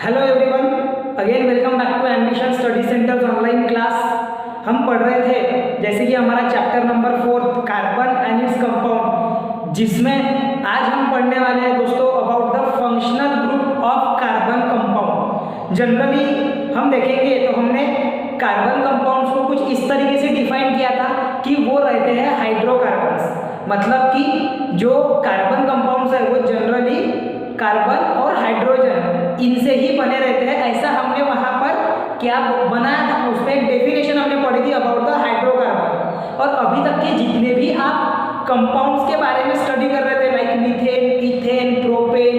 Hello everyone, again welcome back to Ambition Study Centre online class. हम पढ़ रहे थे जैसे कि हमारा chapter number 4 carbon and its compound, जिसमें आज हम पढ़ने वाले हैं दोस्तों about the functional group of carbon compound. Generally हम देखेंगे तो हमने कार्बन कंपाउंड्स को कुछ इस तरीके से डिफाइन किया था कि वो रहते हैं हाइड्रोकार्बन्स, मतलब कि जो कार्बन कंपाउंड्स है वो जनरली कार्बन और हाइड्रोजन इनसे ही बने रहते हैं। ऐसा हमने वहां पर क्या बनाया था, उसमें एक डेफिनेशन हमने पढ़ी थी अबाउट द हाइड्रोकार्बन। और अभी तक के जितने भी आप कंपाउंड्स के बारे में स्टडी कर रहे थे like methane, ethane, propane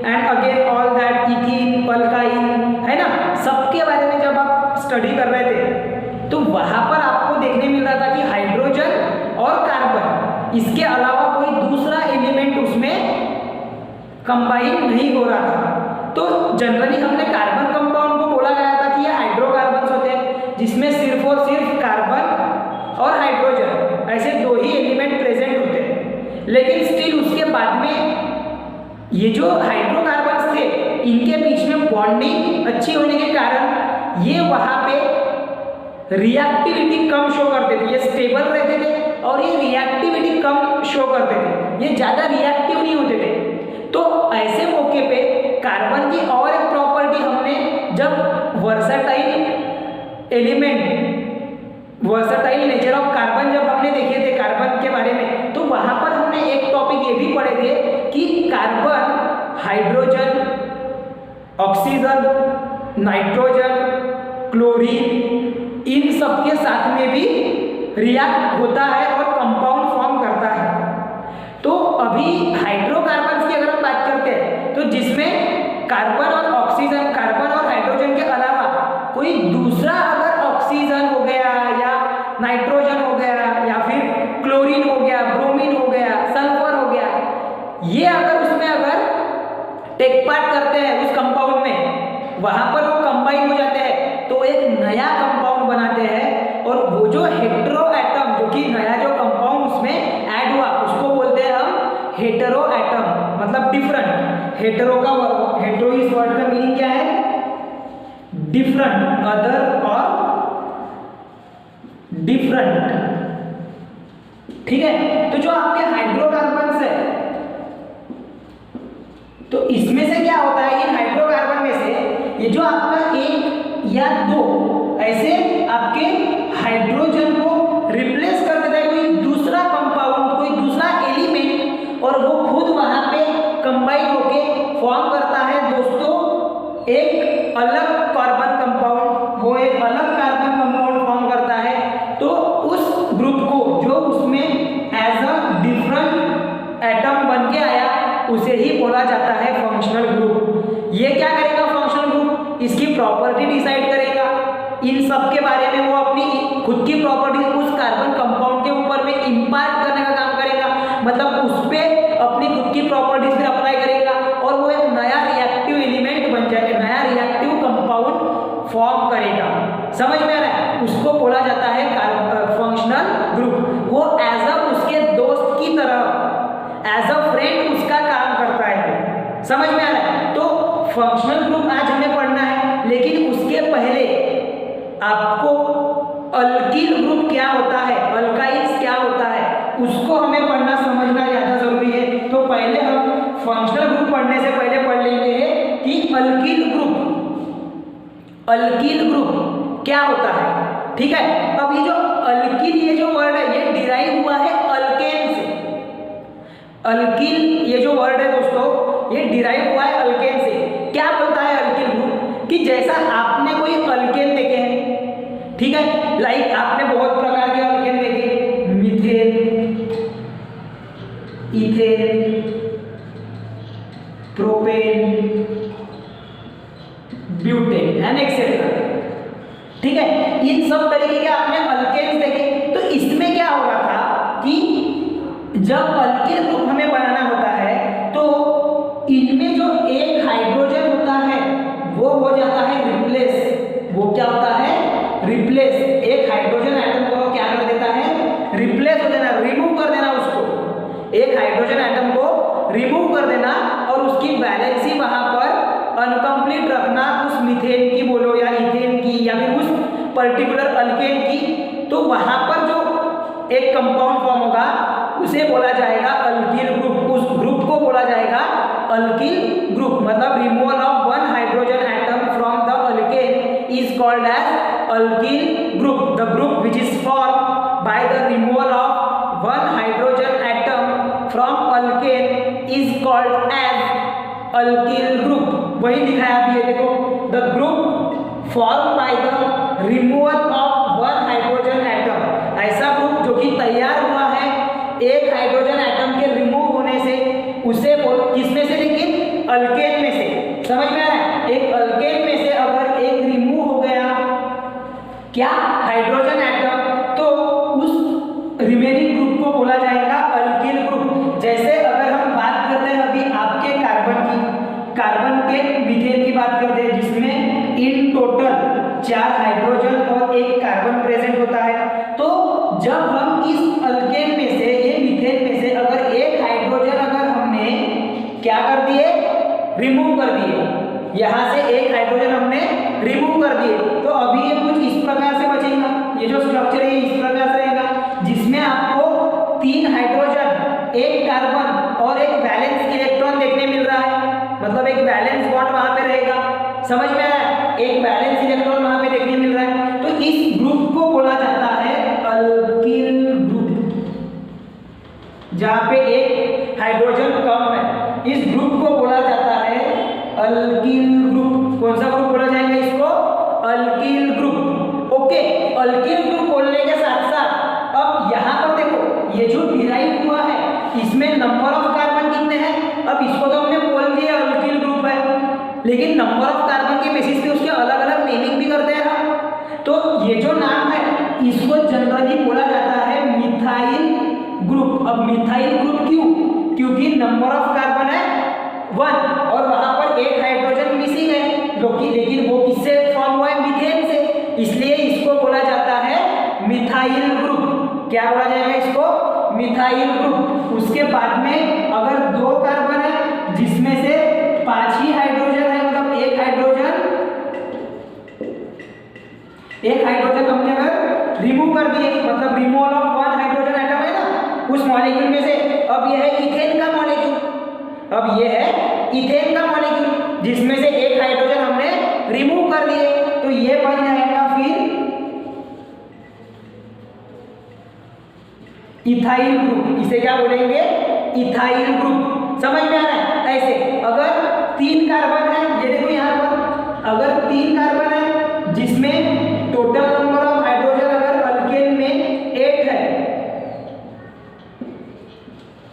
and again all that, ethene, alkyne, है ना, सबके बारे में जब आप स्टडी कर रहे थे तो वहां पर आपको देखने मिल रहा था कि हाइड्रोजन और कार्बन इसके अलावा कोई दूसरा एलिमेंट उसमें कंबाइन नहीं हो रहा था। तो जनरली हमने कार्बन कंपाउंड को बोला गया था कि ये हाइड्रोकार्बन्स होते हैं, जिसमें सिर्फ और सिर्फ कार्बन और हाइड्रोजन ऐसे दो ही एलिमेंट प्रेजेंट होते हैं। लेकिन स्टिल उसके बाद में ये जो हाइड्रोकार्बन्स थे इनके बीच में बॉन्डिंग अच्छी होने के कारण ये वहां पे रिएक्टिविटी कम शो करते थे, ये स्टेबल रहते थे और ये रिएक्टिविटी कम शो करते थे, ये ज्यादा रिएक्टिव नहीं होते थे। तो ऐसे मौके पे कार्बन की और एक प्रॉपर्टी हमने जब versatile element, versatile nature of carbon जब हमने देखे थे कार्बन के बारे में, तो वहां पर हमने एक टॉपिक ये भी पढ़े थे कि carbon, hydrogen, oxygen, nitrogen, chlorine, इन सब के साथ में भी रिएक्ट होता है और कंपाउंड फॉर्म करता है। तो अभी हाइड्रोकार्बन्स की अगर हम बात करते हैं तो जिसमें कार्बन और ऑक्सीजन, कार्बन और हाइड्रोजन के अलावा कोई दूसरा अगर ऑक्सीजन हो गया या नाइट्रोजन हो गया या फिर क्लोरीन हो गया, ब्रोमीन हो गया, सल्फर हो गया, ये अगर उसमें अगर टेक पार्ट करते हैं उस कंपाउंड में, वहां पर वो कंबाइन हो जाते हैं तो एक नया कंपाउंड बनाते हैं। और वो जो हेटेरो एटम, जो कि नया जो कंपाउंड उसमें ऐड हुआ, उसको बोलते हैं हम हेटेरो एटम, मतलब डिफरेंट। हेटेरो का हेटेरो इस वर्ड का मीनिंग क्या है? डिफरेंट, अदर और डिफरेंट, ठीक है। तो जो आपके हाइड्रोकार्बन्स है तो इसमें से क्या होता है, इन हाइड्रोकार्बन में से ये जो आपका एक या दो ऐसे आपके हाइड्रोजन को रिप्लेस कर देता है कोई दूसरा कंपाउंड, कोई दूसरा एलिमेंट, और वो खुद वहां पे कंबाइन होके फॉर्म करता है दोस्तों एक अलग कार्बन कंपाउंड। वो एक अलग कार्बन कंपाउंड फॉर्म करता है। तो उस ग्रुप को जो उसमें एज अ डिफरेंट एटम बन के आया उसे ही बोला जाता है फंक्शनल ग्रुप। ये क्या करेगा फंक्शनल ग्रुप? इसकी प्रॉपर्टी डिसाइड करेगा, इन सब के बारे में वो अपनी खुद की प्रॉपर्टी उस कार्बन कंपाउंड के ऊपर में इंपार्ट करने का काम करेगा, मतलब उस पे अपनी खुद की प्रॉपर्टीज फिर अप्लाई करेगा और वो एक नया रिएक्टिव एलिमेंट बन जाएगा, नया रिएक्टिव कंपाउंड फॉर्म करेगा। समझ में आ रहा है? उसको बोला जाता है फंक्शनल ग्रुप। वो एज अ उसके दोस्त की तरह, एज अ फ्रेंड उसका काम करता है। समझ में आ रहा है? तो फंक्शनल ग्रुप आज हमें पढ़ना है, लेकिन उसके पहले आपको अल्किल ग्रुप क्या होता है, अल्काइल्स क्या होता है, उसको हमें पढ़ना समझना ज्यादा जरूरी है। तो पहले हम फंक्शनल ग्रुप पढ़ने से पहले पढ़ लेते हैं कि अल्किल ग्रुप, अल्किल ग्रुप क्या होता है, ठीक है। अब ये जो अल्किल, ये जो वर्ड है ये डिराइव हुआ है अल्केन से। अल्किल ये जो वर्ड है दोस्तों ये डिराइव हुआ है अल्केन से। क्या बोलता है अल्किल ग्रुप? कि जैसा आपने कोई अल्केन देखे हैं, ठीक है, लाइक आपने बहुत प्रकार के अल्केन देखे, methane, ethane, propane, butane and etcetera, ठीक है। इन सब तरीके के आपने अल्केन्स देखे। तो इसमें क्या हो रहा था कि जब अल्किल ग्रुप हमें बनाना होता है तो इनमें जो एक हाइड्रोजन होता है वो हो जाता है रिप्लेस। वो क्या होता है? रिप्लेस। एक हाइड्रोजन एटम को क्या कर देता है? रिप्लेस हो देना, रिमूव कर देना उसको। एक हाइड्रोजन एटम को रिमूव कर देना और उसकी वैलेंसी वहां पर अनकम्प्लीट रखना उस मीथेन की बोलो या इथेन की या फिर उस पर्टिकुलर अल्केन की, तो वहां पर जो एक कंपाउंड फॉर्म होगा उसे बोला जाएगा अल्किल ग्रुप। उस ग्रुप को बोला जाएगा अल्किल ग्रुप। मतलब removal of one hydrogen atom from the alkane is called as alkyl group. The group which is form by the removal of one hydrogen atom from alkane is called as alkyl group. वही लिखा है आप ये देखो, the group form by the removal of one hydrogen atom. ऐसा group जो कि तैयार हुआ है एक हाइड्रोजन एटम के रिमूव होने से, उसे किसमें से, लेकिन अल्केन में से। समझ में आ रहा है? एक अल्केन में से अगर एक रिमूव हो गया क्या हाइड्रोजन एटम, तो उस रिमेनिंग ग्रुप को बोला जाएगा अल्किल ग्रुप। जैसे अगर हम बात करते हैं अभी आपके कार्बन की, कार्बन के मीथेन की बात करते हैं जिसमें इन टोटल 4 हाइड्रोजन और 1 कार्बन प्रेजेंट होता है। तो जब हम इस अल्केन में से, ये मीथेन में से अगर एक हाइड्रोजन अगर हमने क्या कर दिए, रिमूव कर दिए, यहाँ से एक हाइड्रोजन हमने रिमूव कर दिए, तो अभी ये कुछ इस प्रकार से बचेगा। ये जो स्ट्रक्चर है इस प्रकार से रहेगा, जिसमें आपको 3 हाइड्रोजन, 1 कार्बन और 1 वैलेंस इलेक्ट्रॉन देखने मिल रहा है। मतलब एक वैलेंस बॉन्ड वहां पे रहेगा। समझ में आया? एक वैलेंस इलेक्ट्रॉन वहां पे देखने मिल रहा है। तो इस ग्रुप को बोला जाता है अल्किल ग्रुप, जहां पे एक हाइड्रोजन कम है। इस ग्रुप को बोला जाता है अल्किल ग्रुप। कौन सा ग्रुप बोला जाएगा इसको? Alkyl group. Okay, alkyl group बोलने के साथ साथ अब यहाँ पर देखो, ये जो डिराइव हुआ है इसमें नंबर ऑफ कार्बन कितने हैं? अब इसको तो हमने बोल दिया अल्किल ग्रुप है, लेकिन नंबर ऑफ कार्बन के बेसिस पे उसके अलग अलग नेमिंग भी करते हैं हम। तो ये जो नाम है इसको जनरली बोला जाता है मिथाइल ग्रुप। अब मिथाइल ग्रुप क्यों? क्योंकि नंबर ऑफ कार्बन है 1 और वहां पर 1 हाइड्रोजन मिसिंग है, लेकिन वो किससे फॉर्म हुआ है? मीथेन से। इसलिए इसको बोला जाता है मिथाइल ग्रुप। क्या बोला जाएगा इसको? Methyl group. उसके बाद में अगर 2 कार्बन है जिसमें से 5 ही हाइड्रोजन है, मतलब एक हाइड्रोजन हमने अगर रिमूव कर दिए, मतलब रिमूवल ऑफ 1 हाइड्रोजन एटम है ना उस मॉलिक्यूल में से। अब यह है इथेन का मॉलिक्यूल, अब यह है इथेन का मॉलिक्यूल जिसमें से 1 हाइड्रोजन हमने रिमूव कर दिए, तो यह बन जाएगा फिर इथाइल ग्रुप। इसे क्या बोलेंगे? Ethyl group. समझ में आ रहा है? ऐसे अगर 3 कार्बन है, ये देखो यहाँ पर अगर 3 कार्बन है जिसमें टोटल नंबर ऑफ हाइड्रोजन अगर अल्केन में 8 है,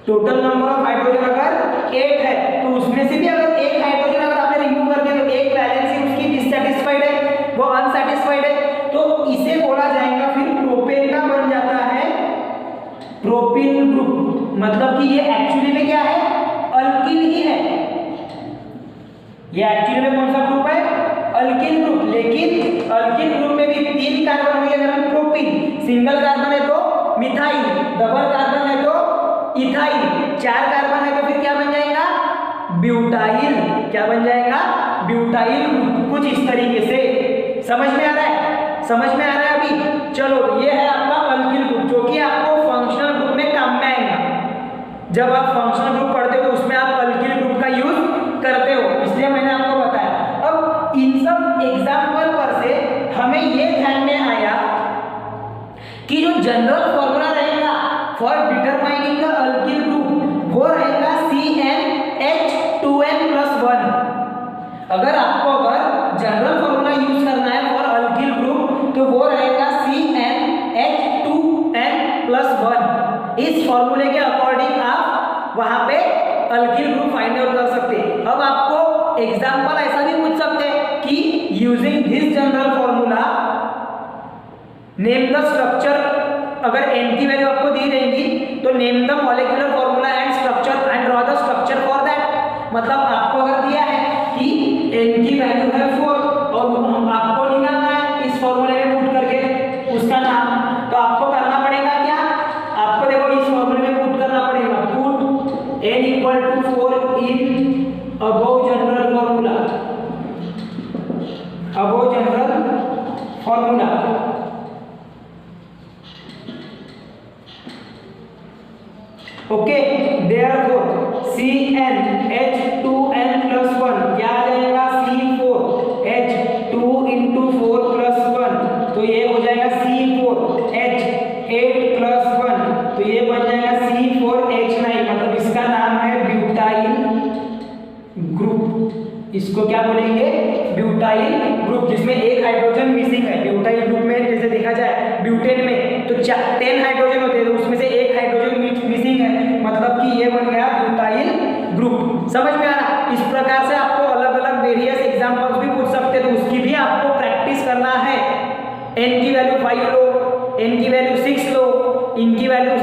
टोटल नंबर ऑफ हाइड्रोजन अगर 8 है, तो उसमें से भी अगर 1 हाइड्रोजन अगर आपने रिमूव कर दिया तो एक वैलेंसी उसकी डिससैटिस्फाइड है, वो अनसैटिस्फाइड है, तो इसे बोला जाएगा फिर प्रोपेन का बन जाता है प्रोपिल ग्रुप। मतलब कि ये एक्चुअली में क्या है? अल्किल ही है। ये एक्चुअली में कौन सा ग्रुप है? Alkyl group. लेकिन अल्किल ग्रुप में भी 3 कार्बन है, अगर हम प्रोपिल, सिंगल कार्बन है तो मिथाइल, डबल कार्बन है तो इथाइल, 4 कार्बन है तो फिर क्या बन जाएगा? ब्यूटाइल। क्या बन जाएगा? Butyl group. कुछ इस तरीके से समझ में आ रहा है? समझ में आ रहा है अभी? चलो, ये है आपका अल्किल ग्रुप, जो कि आपको फंक्शनल ग्रुप में काम में आएगा। जब आप फंक्शनल ग्रुप पढ़ते हो तो उसमें आप अल्किल ग्रुप का यूज करते हो, इसलिए मैंने आपको बताया। अब इन सब एग्जाम्पल पर से हमें ये ध्यान में आया कि जो जनरल फॉर्मूला रहेगा for determining the alkyl group वो रहेगा CnH2n+1। अगर आपको जनरल फॉर्मूला यूज करना है फॉर अल्किल ग्रुप तो वो रहेगा CnH2n+1। इस फॉर्मूले के अकॉर्डिंग आप वहां पे अल्किल ग्रुप फाइंड आउट कर सकते हैं। अब आपको एग्जांपल ऐसा भी पूछ सकते हैं कि using this general formula name the structure. अगर n की वैल्यू आपको दी रहेगी तो name the molecular formula and structure and draw the structure for that. मतलब आपको अगर दिया है कि n की वैल्यू है 4 और आपको निकालना है इस फॉर्मूले में पुट करके उसका नाम, तो आपको करना पड़ेगा क्या? आपको देखो इस फॉर्मूले में पुट करना पड़ेगा, put n = 4 in above general formula. Above general formula. Okay, therefore CnH2n + 1 क्या आ जाएगा C4H2 × 4 + 1, तो ये हो जाएगा C4H8 + 1, तो ये बन जाएगा C4H9, मतलब इसका नाम है ब्यूटाइल ग्रुप। इसको क्या बोलेंगे? ब्यूटाइल ग्रुप, जिसमें एक हाइड्रोजन मिसिंग है। ब्यूटाइल ग्रुप में जैसे देखा जाए ब्यूटेन में तो 10 हाइड्रोजन होते हैं, तो उसमें से एक हाइड्रोजन मिसिंग है, मतलब कि ये बन गया ब्यूटाइल ग्रुप। समझ में आ रहा? इस प्रकार से आपको अलग अलग वेरियस एग्जांपल्स भी पूछ सकते हैं, तो उसकी भी आपको प्रैक्टिस करना है। n की वैल्यू 5 लो, n की वैल्यू 6 लो, n की वैल्यू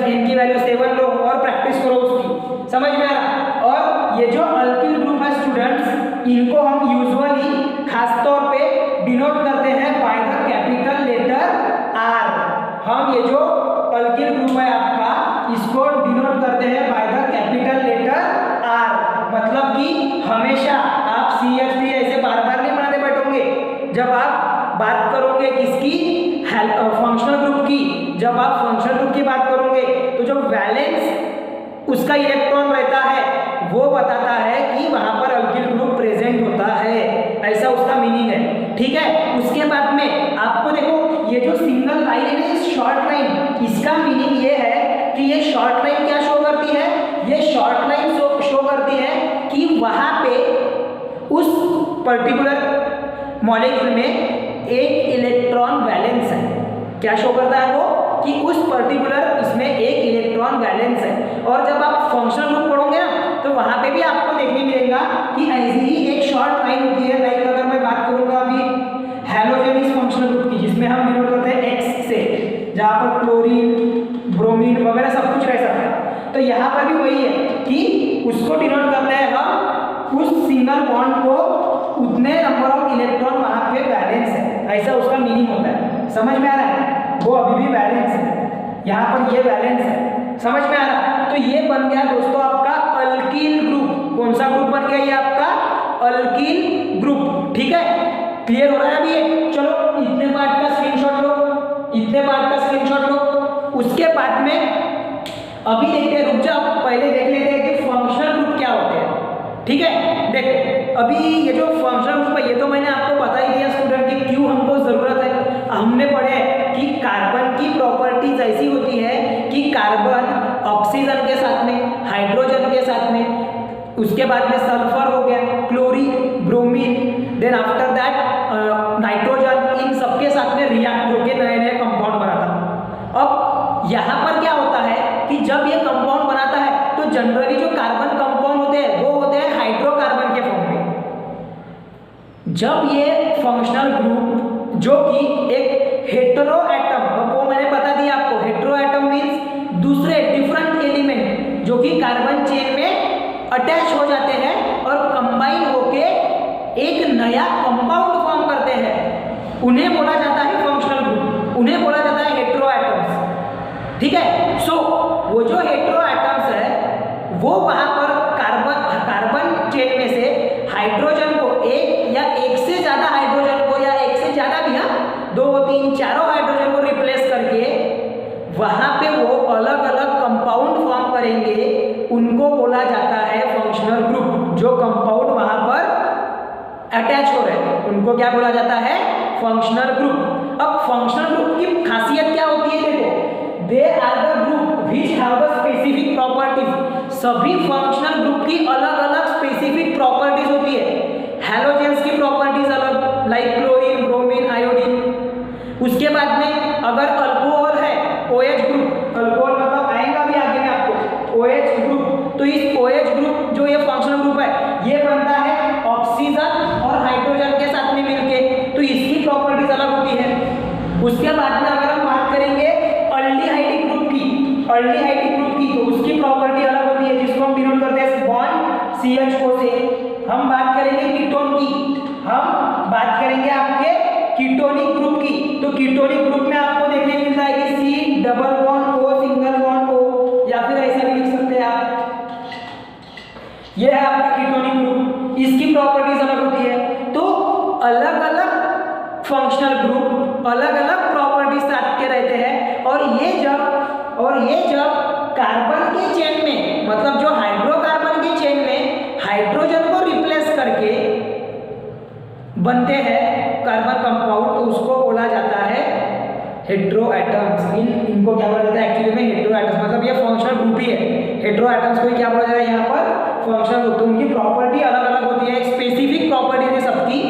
7 लो और प्रैक्टिस करो उसकी। समझ में आ रहा? और ये जो अल्किल ग्रुप है स्टूडेंट्स, इनको हम यूजुअली खासतौर पे डिनोट करते हैं by the capital letter R। हम ये जो अल्किल ग्रुप है आपका, इसको डिनोट करते हैं by the capital letter R। मतलब कि हमेशा आप CH3 ऐसे बार बार नहीं बनाते बैठोगे। जब आप बात करोगे किसकी? फंक्शनल ग्रुप की। जब आप फंक्शनल ग्रुप की बात करोगे तो जो वैलेंस उसका इलेक्ट्रॉन रहता है वो बताता है कि वहां पर अल्किल ग्रुप प्रेजेंट होता है, ऐसा उसका मीनिंग है। ठीक है, उसके बाद में आपको देखो ये जो सिंगल लाइन है, शॉर्ट लाइन, इसका मीनिंग ये है कि ये शॉर्ट लाइन क्या शो करती है? ये शॉर्ट लाइन शो करती है कि वहां पे उस पर्टिकुलर मॉलिक्यूल में एक इलेक्ट्रॉन वैलेंस है। क्या शो करता है वो? कि उस पर्टिकुलर इसमें एक इलेक्ट्रॉन वैलेंस है। और जब आप फंक्शनल ग्रुप पढ़ोगे ना, तो वहां पे भी आपको देखने मिलेगा कि ऐसी ही एक शॉर्ट लाइन होती है। लाइक अगर मैं बात करूंगा अभी हैलोजेनिस फंक्शनल ग्रुप की, जिसमें हम डिनोट करते हैं X से, जहां पर क्लोरीन, ब्रोमीन वगैरह सब कुछ रह सकता है, तो यहाँ पर भी वही है कि उसको डिनोट करते हैं हम उस सिंगल बॉन्ड को, उतने नंबर ऑफ इलेक्ट्रॉन वहां पे वैलेंस है, ऐसा उसका मीनिंग होता है। समझ में आ रहा है? वो अभी भी वैलेंस है, यहाँ पर ये वैलेंस है। समझ में आ रहा? तो ये बन गया दोस्तों आपका अल्किल ग्रुप। कौन सा ग्रुप बन गया? ये आपका अल्किल ग्रुप। ठीक है, क्लियर हो रहा है अभी ये? चलो इतने पार्ट का स्क्रीनशॉट लो, इतने पार्ट का स्क्रीनशॉट लो। उसके बाद में अभी देखते हैं, रुक जाओ, पहले देख लेते हैं कि फंक्शनल ग्रुप क्या होते हैं। ठीक है, देखो अभी ये जो फंक्शनल ग्रुप है, ये तो मैंने आपको बता ही दिया स्टूडेंट कि क्यों हमको जरूरत है। हमने पढ़े कि कार्बन की प्रॉपर्टीज ऐसी होती है कि कार्बन ऑक्सीजन के साथ में, हाइड्रोजन के साथ में, उसके बाद में सल्फर हो गया, chlorine, bromine, then after that nitrogen, इन सबके साथ में रिएक्ट होकर नए नए कंपाउंड बनाता है। अब यहाँ पर क्या होता है कि जब ये कंपाउंड बनाता है तो जनरली जो कार्बन कंपाउंड होते हैं वो होते हैं हाइड्रोकार्बन के फॉर्म में। जब ये फंक्शनल ग्रुप जो कि एक हेटेरो एटम, वो मैंने बता दिया आपको, हेटेरो एटम मीन्स दूसरे डिफरेंट एलिमेंट जो कि कार्बन चेन में अटैच हो जाते हैं और कंबाइन होके एक नया कंपाउंड फॉर्म करते हैं, उन्हें बोला जाता है फंक्शनल ग्रुप, उन्हें बोला जाता है हेटेरो एटम्स। ठीक है, सो वो जो हेटेरो एटम्स है वो वहां पर कार्बन चेन में से हाइड्रोजन को एक या एक से ज्यादा हाइड्रोजन को, या एक से ज्यादा भी, हाँ 2, 3, 4 हाइड्रोजन को रिप्लेस करके वहां पे वो अलग अलग कंपाउंड फॉर्म करेंगे, उनको बोला जाता है फंक्शनल ग्रुप। जो कंपाउंड वहां पर अटैच हो रहे हैं उनको क्या बोला जाता है? Functional group. अब फंक्शनल ग्रुप की खासियत क्या होती है? देखो, they are the group which have the specific properties. सभी फंक्शनल ग्रुप की अलग अलग स्पेसिफिक प्रॉपर्टीज होती है। हैलोजेंस की प्रॉपर्टीज अलग, लाइक क्लोरीन, ब्रोमीन, आयोडीन। उसके बाद में अगर अल्कोहल है, OH ग्रुप, अल्कोहल मतलब आएगा भी आगे में आपको, OH ग्रुप, तो इस OH ग्रुप जो ये फंक्शनल ग्रुप है ये बनता है ऑक्सीजन और हाइड्रोजन के साथ में मिलके, तो इसकी प्रॉपर्टीज अलग होती है। उसके बाद में अगर हम बात करेंगे अल्डिहाइडिक ग्रुप की, तो उसकी प्रॉपर्टी अलग होती है, जिसको हम डिनोट करते हैं बॉन्ड CH4 से। हम बात करेंगे कीटोन की, हम बात करेंगे आपके कीटोनिक ग्रुप की, तो कीटोनिक ग्रुप में आपको देखने को मिलता है कि C double bond O single bond O, या फिर ऐसा भी लिख सकते हैं आप, ये है आपका कीटोनिक ग्रुप, इसकी प्रॉपर्टीज अलग होती है। तो अलग अलग फंक्शनल ग्रुप अलग अलग प्रॉपर्टीज साथ के रहते हैं, और ये जब कार्बन के चेन में, मतलब जो हाइड्रोकार्बन के चेन में हाइड्रोजन को रिप्लेस करके बनते हैं कार्बन कंपाउंड, तो उसको बोला जाता है हेटेरो एटम्स। इनको क्या बोला जाता है एक्चुअली में हेटेरो एटम्स, मतलब ये फंक्शनल ग्रुप ही है। हेटेरो एटम्स को क्या बोला जाता है यहाँ पर फंक्शनल ग्रुप। तो उनकी प्रॉपर्टी अलग अलग होती है, स्पेसिफिक प्रॉपर्टी है सबकी,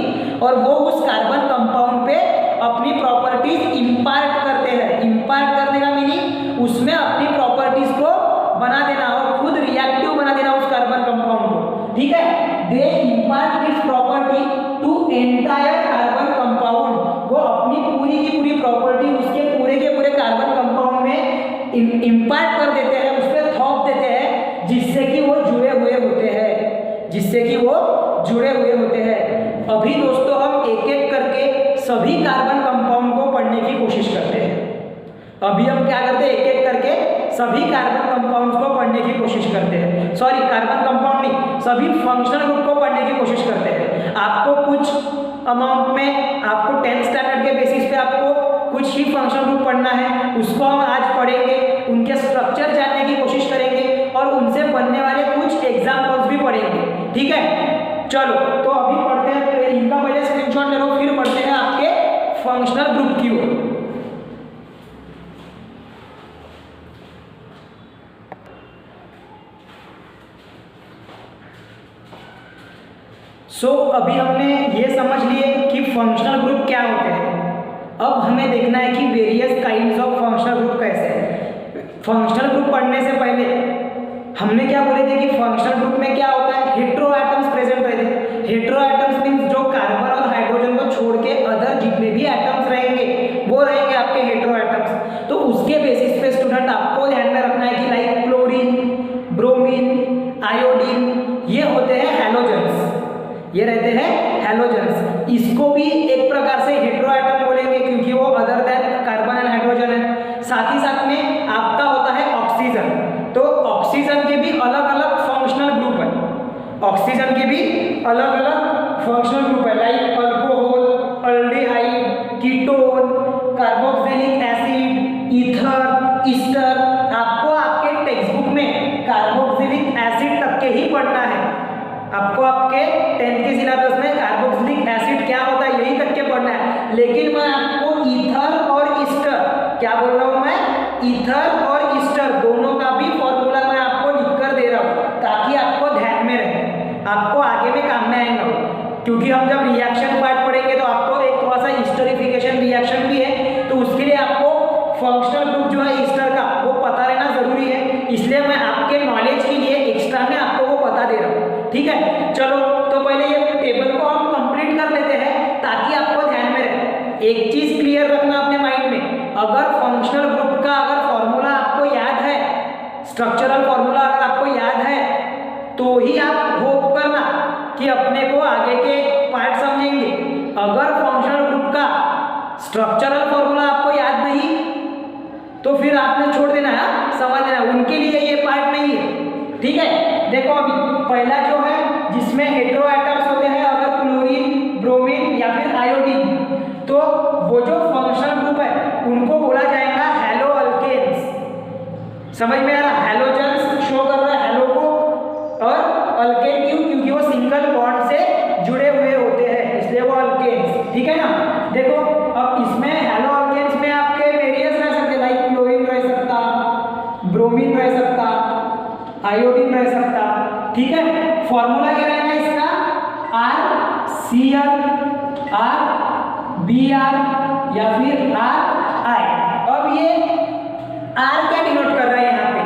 और वो उस कार्बन कंपाउंड पे अपनी प्रॉपर्टीज इम्पार्ट करते हैं। इम्पार्ट करने का मीनिंग उसमें अपनी प्रॉपर्टीज को बना देना और खुद रिएक्टिव बना देना उस कार्बन कंपाउंड को, ठीक है। They impart this property to entire carbon compound, वो अपनी पूरी की पूरी प्रॉपर्टी उसके पूरे के पूरे कार्बन कंपाउंड में इम्पार्ट कर देते हैं, उस पर थोप देते हैं, जिससे कि वो जुड़े हुए होते हैं। अभी दोस्तों हम एक एक करके सभी कार्बन कंपाउंड को पढ़ने की कोशिश करते हैं। अभी हम क्या करते हैं, एक एक करके सभी कार्बन कंपाउंड्स को पढ़ने की कोशिश करते हैं। सॉरी, कार्बन कंपाउंड नहीं, सभी फंक्शनल ग्रुप को पढ़ने की कोशिश करते हैं। आपको कुछ अमाउंट में, आपको 10th स्टैंडर्ड के बेसिस पे आपको कुछ ही फंक्शनल ग्रुप पढ़ना है, उसको हम आज पढ़ेंगे, उनके स्ट्रक्चर जानने की कोशिश करेंगे और उनसे बनने वाले कुछ एग्जाम्पल्स भी पढ़ेंगे, ठीक है। चलो तो अभी पढ़ते हैं, इनका पहले स्क्रीनशॉट ले लो, फिर पढ़ते हैं आपके फंक्शनल ग्रुप की ओर। अभी हमने ये समझ लिए कि फंक्शनल ग्रुप क्या होते हैं। अब हमें देखना है कि various kinds of functional group कैसे हैं। फंक्शनल ग्रुप पढ़ने से पहले हमने क्या बोले थे कि फंक्शनल ग्रुप में क्या होता है, हेटेरो एटम्स प्रेजेंट रहते हैं। हेटेरो एटम्स मींस जो कार्बन और हाइड्रोजन को छोड़ के अदर जितने भी एटम्स रहेंगे वो रहेंगे आपके हेटेरो एटम्स। तो उसके बेसिस पे स्टूडेंट आपको ध्यान में रखना है कि लाइक क्लोरीन, ब्रोमीन, आयोडीन, ये होते हैं हैलोजेंस, ये रहते हैं हैलोजेंस। इसको भी एक प्रकार से हेटेरो एटम बोलेंगे क्योंकि वो other than carbon and hydrogen है। साथ ही साथ में आपका होता है ऑक्सीजन, तो ऑक्सीजन के भी अलग अलग फंक्शनल ग्रुप है। ऑक्सीजन के भी अलग अलग फंक्शनल ग्रुप है, like alcohol, aldehyde, ketone, carboxylic acid, ether, Easter. आपको आपके टेक्स्ट बुक में कार्बोक्सिलिक एसिड तक के ही पढ़ना है। आपको आपके 10th के सिलेबस में कार्बोक्सिलिक एसिड क्या होता है यही तक के पढ़ना है, लेकिन मैं आपको ईथर और ईस्टर, क्या बोल रहा हूँ मैं, ईथर और ईस्टर दोनों का भी फॉर्मूला मैं आपको लिख कर दे रहा हूँ ताकि आपको ध्यान में रहे, आपको आगे में काम में आएगा। क्योंकि हम जब रिएक्शन पार्ट पढ़ेंगे तो आपको एक थोड़ा सा ईस्टरिफिकेशन रिएक्शन भी है, तो उसके लिए आपको फंक्शनल ग्रुप जो है ईस्टर का वो पता रहना जरूरी है, इसलिए मैं आपके नॉलेज के लिए एक्स्ट्रा में आपको वो बता दे रहा हूँ, ठीक है। चलो तो पहले ये टेबल को हम कंप्लीट कर लेते हैं ताकि आपको ध्यान में रहे। एक चीज क्लियर रखना अपने माइंड में, अगर फंक्शनल ग्रुप का अगर फॉर्मूला आपको याद है, स्ट्रक्चरल फॉर्मूला अगर आपको याद है, तो ही आप होप करना कि अपने को आगे के पार्ट समझेंगे। अगर फंक्शनल ग्रुप का स्ट्रक्चरल फॉर्मूला आपको याद नहीं तो फिर आपने छोड़ देना है, समझ लेना, उनके लिए ये पार्ट नहीं है, ठीक है। देखो अभी पहला जो है जिसमें हेटेरो एटम्स होते हैं, अगर क्लोरीन, ब्रोमीन या फिर आयोडीन, तो वो जो फंक्शनल ग्रुप है उनको बोला जाएगा हैलो अल्केन्स। समझ में आ रहा, हैलोजेंस शो कर रहा है हैलो को, और अल्केन क्यों, क्योंकि वो सिंगल बॉन्ड से जुड़े हुए होते हैं इसलिए वो अल्केन्स, ठीक है ना। देखो अब इसमें हैलो अल्केन्स में आपके वेरियस रह सकते, लाइक क्लोरीन रह सकता, ब्रोमीन रह सकता, आयोडीन रह सकता, ठीक है। फॉर्मूला क्या रहेगा इसका, RCl, RBr या फिर RI। अब ये R क्या डिनोट कर रहा है यहाँ पे,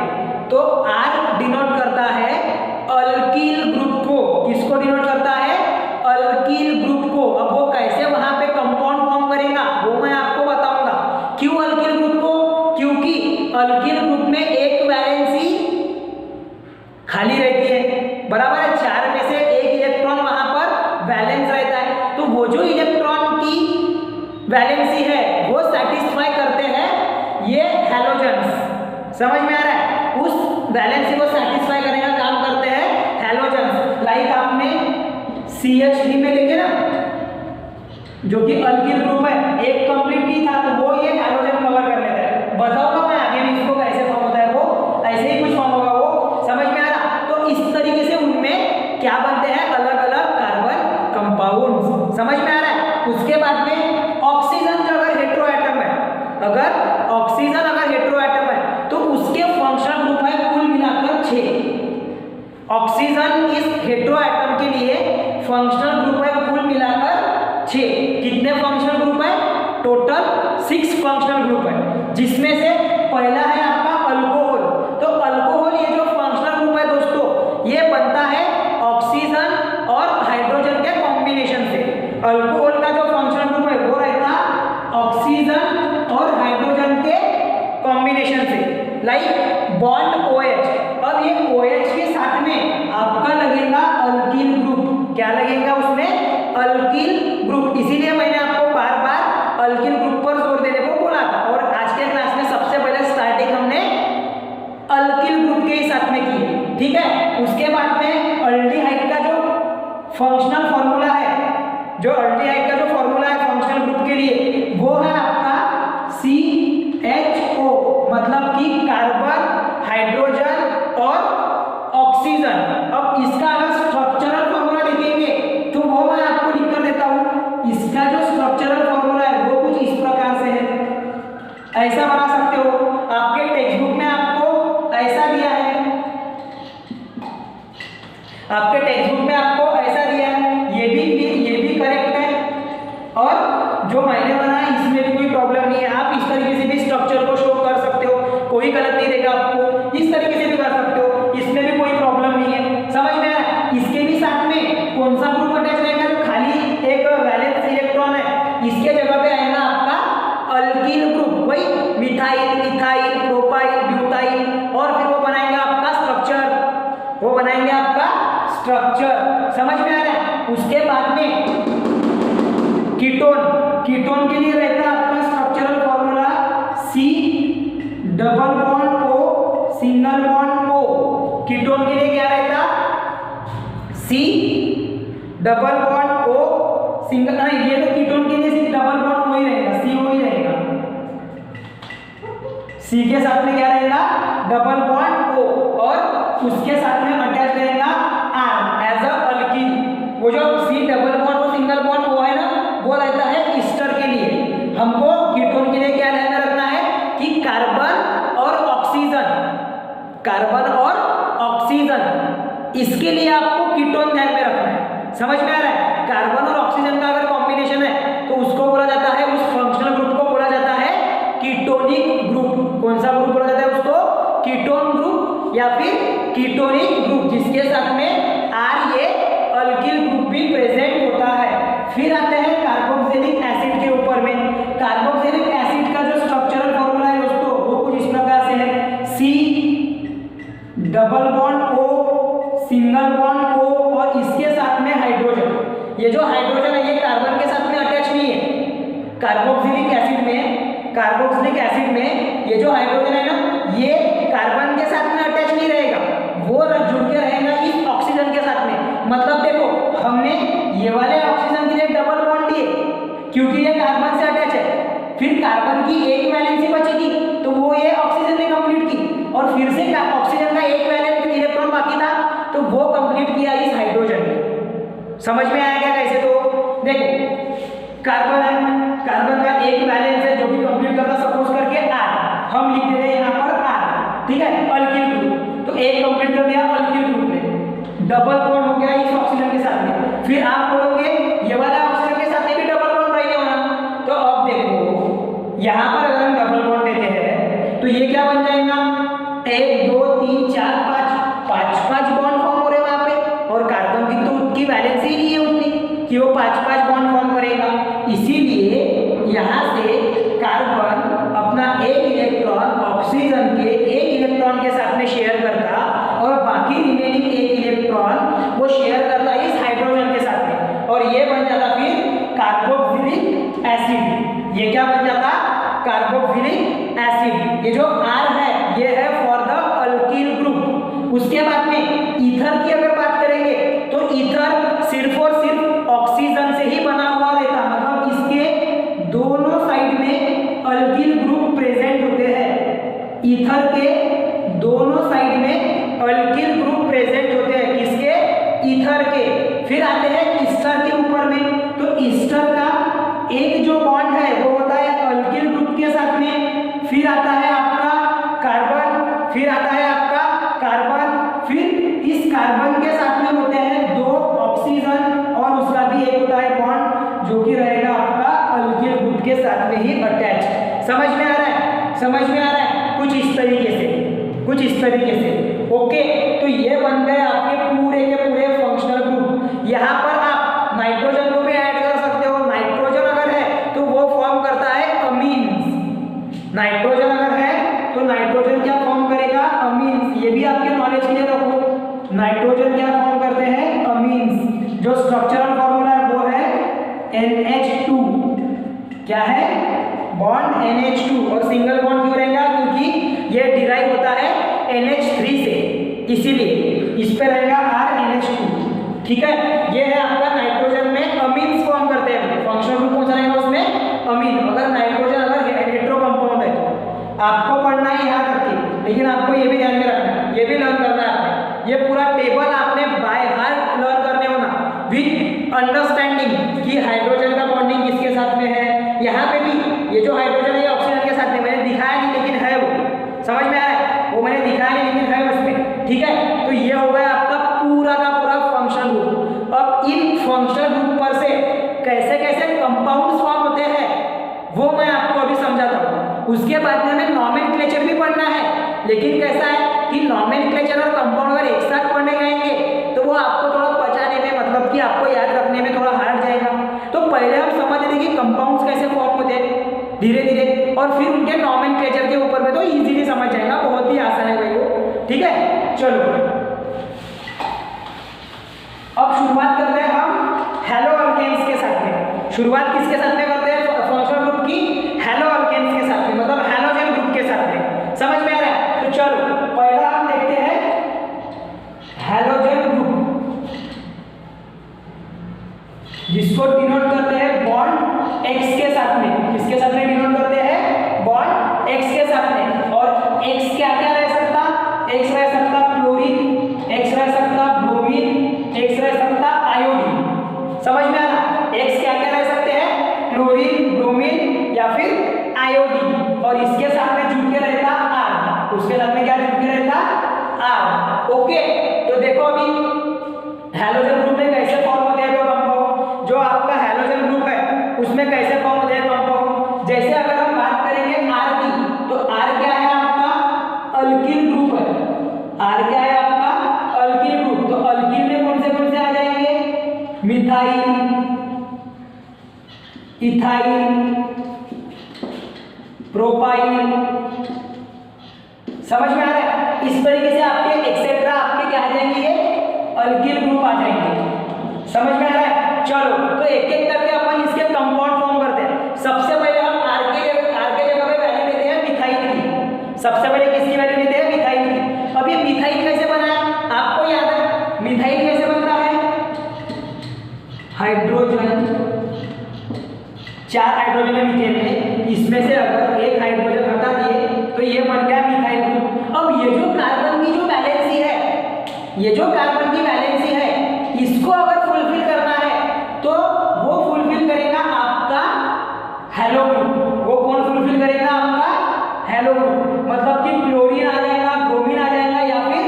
तो R डिनोट करता है अल्किल ग्रुप को। किसको डिनोट करता है, अल्किल ग्रुप को। अब वो कैसे वहां पे कंपाउंड फॉर्म करेगा वो मैं आपको बताऊंगा। क्यों अल्किल ग्रुप को, क्योंकि अल्किल ग्रुप में एक वैलेंसी खाली रहती है, बराबर है, 4 में से एक इलेक्ट्रॉन वहां पर वैलेंस रहता है, तो वो जो इलेक्ट्रॉन की वैलेंसी है वो सेटिस्फाई करते हैं ये हैलोजेंस। समझ में आ रहा है, उस वैलेंसी को सेटिस्फाई करने का काम करते हैं हैलोजेंस। लाइक आपने CH3 में लेंगे ना, जो कि अल्किल ग्रुप है, एक कंप्लीट नहीं था तो वो ये हाइड्रोजन कवर कर लेता है। बताऊंगा मैं आगे भी इसको कैसे फॉर्म होता है, वो ऐसे ही कुछ फॉर्म होगा, वो समझ में आ रहा। तो इस तरीके से उनमें क्या बनते हैं, अलग अलग कार्बन कंपाउंड्स, समझ में आ रहा है। उसके बाद में ऑक्सीजन जो अगर हेटेरो एटम है, अगर ऑक्सीजन अगर हेटेरो एटम है तो उसके फंक्शनल ग्रुप है कुल मिलाकर 6। ऑक्सीजन इस हेटेरो एटम के लिए फंक्शनल ग्रुप है कुल मिलाकर 6। कितने फंक्शनल ग्रुप है, टोटल 6 फंक्शनल ग्रुप है, जिसमें से पहला है आपका अल्कोहल। तो अल्कोहल ये जो फंक्शनल ग्रुप है दोस्तों, ये बनता है ऑक्सीजन और हाइड्रोजन के कॉम्बिनेशन से। अल्कोहल का जो फंक्शनल ग्रुप है वो रहता ऑक्सीजन और हाइड्रोजन के कॉम्बिनेशन से, लाइक बॉन्ड OH। अब ये OH के साथ में आपका लगेगा अल्किल ग्रुप। क्या लगेगा उसमें, अल्किल ग्रुप। इसीलिए मैंने आपको बार बार अल्किल ग्रुप पर जोर देने को बोला था। और आज के क्लास में सबसे पहले स्टार्टिंग हमने अल्किल ग्रुप के ही साथ में की है, ठीक है। उसके बाद में अल्डिहाइड का जो फंक्शनल फॉर्मूला है, जो अल्डिहाइड का जो फॉर्मूला है फंक्शनल ग्रुप के लिए, वो है आपका CHO, मतलब कि कार्बन, हाइड्रोजन और ऑक्सीजन। अब इसका अगर स्ट्रक्चरल फॉर्मूला लिखेंगे तो वो मैं आपको लिख कर देता हूं। इसका जो स्ट्रक्चरल फॉर्मूला है वो कुछ इस प्रकार से है, ऐसा बना सकते हो। आपके टेक्स्ट बुक में आपको ऐसा दिया है, आपके टेक्स्ट बुक में आपको ऐसा दिया है, ये भी करेक्ट है। और जो मैंने बनाया इसमें भी कोई प्रॉब्लम नहीं है। आप इस तरीके से भी स्ट्रक्चर को शो कर सकते हो, कोई गलत नहीं देगा आपको। इस तरीके से भी कर सकते हो, इसमें भी कोई प्रॉब्लम नहीं है, समझ में आया। इसके भी साथ में कौन सा ग्रुप अटैच रहेगा, जो खाली एक वैलेंस इलेक्ट्रॉन है, इसके जगह पे आएगा आपका अल्किल ग्रुप। वही मिथाइल, इथाइल, प्रोपाइल, ब्यूटाइल, और फिर वो बनाएंगे आपका स्ट्रक्चर, वो बनाएंगे आपका स्ट्रक्चर, समझ में आ रहा है। उसके बाद में कीटोन, कीटोन के लिए रहता है आपका structural formula C double bond O single bond O। Ketone के लिए क्या रहता, C double bond O single, नहीं ये तो कीटोन के लिए डबल बॉन्ड O ही रहेगा, C O ही रहेगा। C के साथ में क्या रहेगा, डबल बॉन्ड O, और उसके साथ में अटैच रहेगा R एज अ अल्किल। वो जो C double bond O single bond O है ना, वो रहता है ईस्टर के लिए। हमको कीटोन के लिए क्या ध्यान में रखना है कि कार्बन और ऑक्सीजन, कार्बन और ऑक्सीजन, इसके लिए आपको कीटोन ध्यान में रखना है, समझ में आ रहा है। कार्बन और ऑक्सीजन का अगर कॉम्बिनेशन है तो उसको बोला जाता है, उस फंक्शनल ग्रुप को बोला जाता है कीटोनिक ग्रुप। कौन सा ग्रुप बोला जाता है उसको, कीटोन ग्रुप या फिर कीटोनिक ग्रुप, जिसके साथ में R ये अल्किल ग्रुप भी प्रेजेंट होता है। फिर आते हैं कार्बोक्सिलिक एसिड के ऊपर में। कार्बोक्सिलिक एसिड का जो स्ट्रक्चरल फॉर्मूला है दोस्तों, वो कुछ इस प्रकार से है, C double bond O single bond O, और इसके साथ में हाइड्रोजन। ये जो हाइड्रोजन है ये कार्बन के साथ में अटैच नहीं है। कार्बोक्सिलिक एसिड में ये जो हाइड्रोजन है ना, ये कार्बन के साथ में अटैच नहीं रहेगा, वो जुड़ के रहेगा इस ऑक्सीजन के साथ में। मतलब देखो, हमने ये वाले ऑक्सीजन के लिए डबल बॉन्ड दिए क्योंकि ये कार्बन से अटैच है। फिर कार्बन की एक वैलेंसी बचेगी तो वो ये ऑक्सीजन ने कंप्लीट की, और फिर से ऑक्सीजन का एक वैलेंस इलेक्ट्रॉन बाकी था तो वो कंप्लीट किया इस हाइड्रोजन ने। समझ में आया क्या कैसे? तो देखो, कार्बन है, कार्बन का एक वैलेंस है जो भी कंप्लीट करता, सपोज करके R, हम लिख देते हैं यहाँ पर R, ठीक है, अल्किल ग्रुप। तो एक कंप्लीट कर दिया अल्किल ग्रुप ने, डबल बॉन्ड हो गया इस ऑक्सीजन के साथ में। फिर आप बोलोगे ये वाला ऑक्सीजन के साथ में भी डबल बॉन्ड रहेगा होना, तो अब देखो यहाँ पर अगर हम डबल बॉन्ड देते हैं तो ये क्या बन जाएगा, 1 2 3 4 5 बॉन्ड फॉर्म हो रहे वहां पे। और कार्बन की तो उनकी वैलेंसी ही नहीं है उतनी कि वो 5 बॉन्ड फॉर्म करेगा। इसीलिए यहाँ से कार्बन अपना एक इलेक्ट्रॉन ऑक्सीजन के एक इलेक्ट्रॉन के साथ में शेयर करता, और बाकी रिमेनिंग एक इलेक्ट्रॉन वो शेयर करता इस हाइड्रोजन के साथ में, और ये बन जाता फिर कार्बोक्सिलिक एसिड। ये क्या बन जाता, कार्बोक्सिलिक एसिड। ये जो R है ये है फॉर द अल्किल ग्रुप। उसके बाद में ईथर की अगर बात करेंगे तो ईथर सिर्फ और सिर्फ ऑक्सीजन से ही बना हुआ रहता, मतलब ईथर के, फिर आते हैं ईस्टर के ऊपर में। तो ईस्टर का एक जो बॉन्ड है वो होता है अल्किल ग्रुप के साथ में, फिर आता है आपका कार्बन, फिर आता है आपका कार्बन, फिर इस कार्बन के साथ में होते हैं दो ऑक्सीजन और उसका भी एक होता है बॉन्ड जो कि रहेगा आपका अल्किल ग्रुप के साथ में ही अटैच। समझ में आ रहा है? समझ में आ रहा है? कुछ इस तरीके से, कुछ इस तरीके से। ओके, तो ये बन गए आपके पूरे के पूरे फंक्शनल ग्रुप। यहाँ पर आप नाइट्रोजन को भी ऐड कर सकते हो। नाइट्रोजन अगर है तो वो फॉर्म करता है अमीन्स। नाइट्रोजन अगर है तो नाइट्रोजन क्या फॉर्म करेगा? अमीन्स। ये भी आपके नॉलेज के लिए रखो। नाइट्रोजन क्या फॉर्म करते हैं? अमीन्स। जो स्ट्रक्चरल फॉर्मूला है वो है NH2। क्या है? Bond NH2। और सिंगल बॉन्ड क्यों रहेगा? क्योंकि ये डिराइव होता है NH3 से, इसीलिए इस पे रहेगा RNH2। ठीक है, ये है आपका नाइट्रोजन में अमीन्स फॉर्म करते हैं। फंक्शनल ग्रुप कौन सा रहेगा उसमें? अमीन। अगर नाइट्रोजन अगर हेटेरो कंपाउंड है तो आपको पढ़ना है यहाँ तक की, लेकिन आपको ये भी ध्यान में रखना है, ये भी लर्न करना है आपने। ये पूरा टेबल आपने बाय हार्ट लर्न करने होना विद अंडरस्टैंडिंग कि हाइड्रोजन का बॉन्डिंग किसके साथ में है। यहाँ पे भी ये जो हाइड्रोजन है ऑक्सीजन के साथ में, मैंने दिखाया नहीं लेकिन है वो, समझ में आ रहा है? वो मैंने दिखाया नहीं लेकिन है उसमें। ठीक है, तो ये हो गया आपका पूरा का पूरा फंक्शनल ग्रुप। अब इन फंक्शनल ग्रुप पर से कैसे कैसे कंपाउंड्स फॉर्म होते हैं वो मैं आपको अभी समझाता हूँ। उसके बाद में हमें नॉमेनक्लेचर भी पढ़ना है, लेकिन कैसा है कि नॉमेनक्लेचर और कंपाउंड अगर एक साथ पढ़ने जाएंगे तो वो आपको थोड़ा पचाने में, मतलब कि आपको याद रखने में थोड़ा हार्ड जाएगा। तो पहले हम समझ लेते कि कंपाउंड्स कैसे फॉर्म होते हैं धीरे धीरे, और फिर उनके नॉमेनक्लेचर के ऊपर में तो इजीली समझ जाएगा, बहुत ही आसान है भाई वो। ठीक है, चलो अब शुरुआत करते हैं हम हैलो अल्केन्स के साथ में। शुरुआत किसके साथ में करते हैं? फंक्शनल ग्रुप की हैलो अल्केन्स के साथ में, मतलब हैलोजन ग्रुप के साथ में। समझ में आ रहा है? तो चलो पहला हम देखते हैं हैलोजन ग्रुप, जिसको डिनोट करते हैं बॉन्ड X के साथ में। किसके साथ में डिनोट करते हैं? बॉन्ड X के साथ में। और X क्या क्या रह सकता? X रह सकता क्लोरीन, X रह सकता ब्रोमीन, X रह सकता आयोडीन। समझ में आ रहा? X क्या क्या रह सकते हैं? क्लोरीन, ब्रोमीन या फिर आयोडीन। और इसके साथ में जुड़ के रहता R। उसके साथ में क्या जुड़ के रहता? R। ओके, तो देखो अभी हैलोजन ग्रुप में कैसे फॉर्म होते हैं दो कंपाउंड। जो आपका हैलोजन ग्रुप है उसमें कैसे फॉर्म होते हैं कंपाउंड। जैसे अगर हम बात करेंगे R की, तो R क्या है आपका? अल्किल ग्रुप है। R क्या है आपका? Alkyl group. तो अल्किल में कौन से आ जाएंगे? Methyl, ethyl, propyl. समझ में आ रहा है? इस तरीके से आपके एक्सेट्रा आपके क्या आ जाएंगे? ये अल्किल ग्रुप आ जाएंगे। समझ में आ रहा है? चलो तो एक एक करके अपन इसके कंपाउंड फॉर्म करते हैं। सबसे पहले हम R के जगह पे वैल्यू लेते हैं मिथाइल की। सबसे पहले किसकी वैल्यू लेते हैं? मिथाइल की। अब ये मिथाइल कैसे बना है आपको याद है? मिथाइल कैसे बनता है? हाइड्रोजन, 4 हाइड्रोजन है मीथेन में, इसमें से अगर एक हाइड्रोजन हटा दिए तो ये बन गया मिथाइल ग्रुप। अब ये जो कार्बन की जो वैलेंसी है, ये जो कार्बन की वैलेंसी है, इसको अगर फुलफिल करना है तो वो फुलफिल करेगा आपका हैलो ग्रुप। वो कौन फुलफिल करेगा? आपका हैलो ग्रुप। मतलब कि क्लोरीन आ जाएगा, ब्रोमीन आ जाएगा या फिर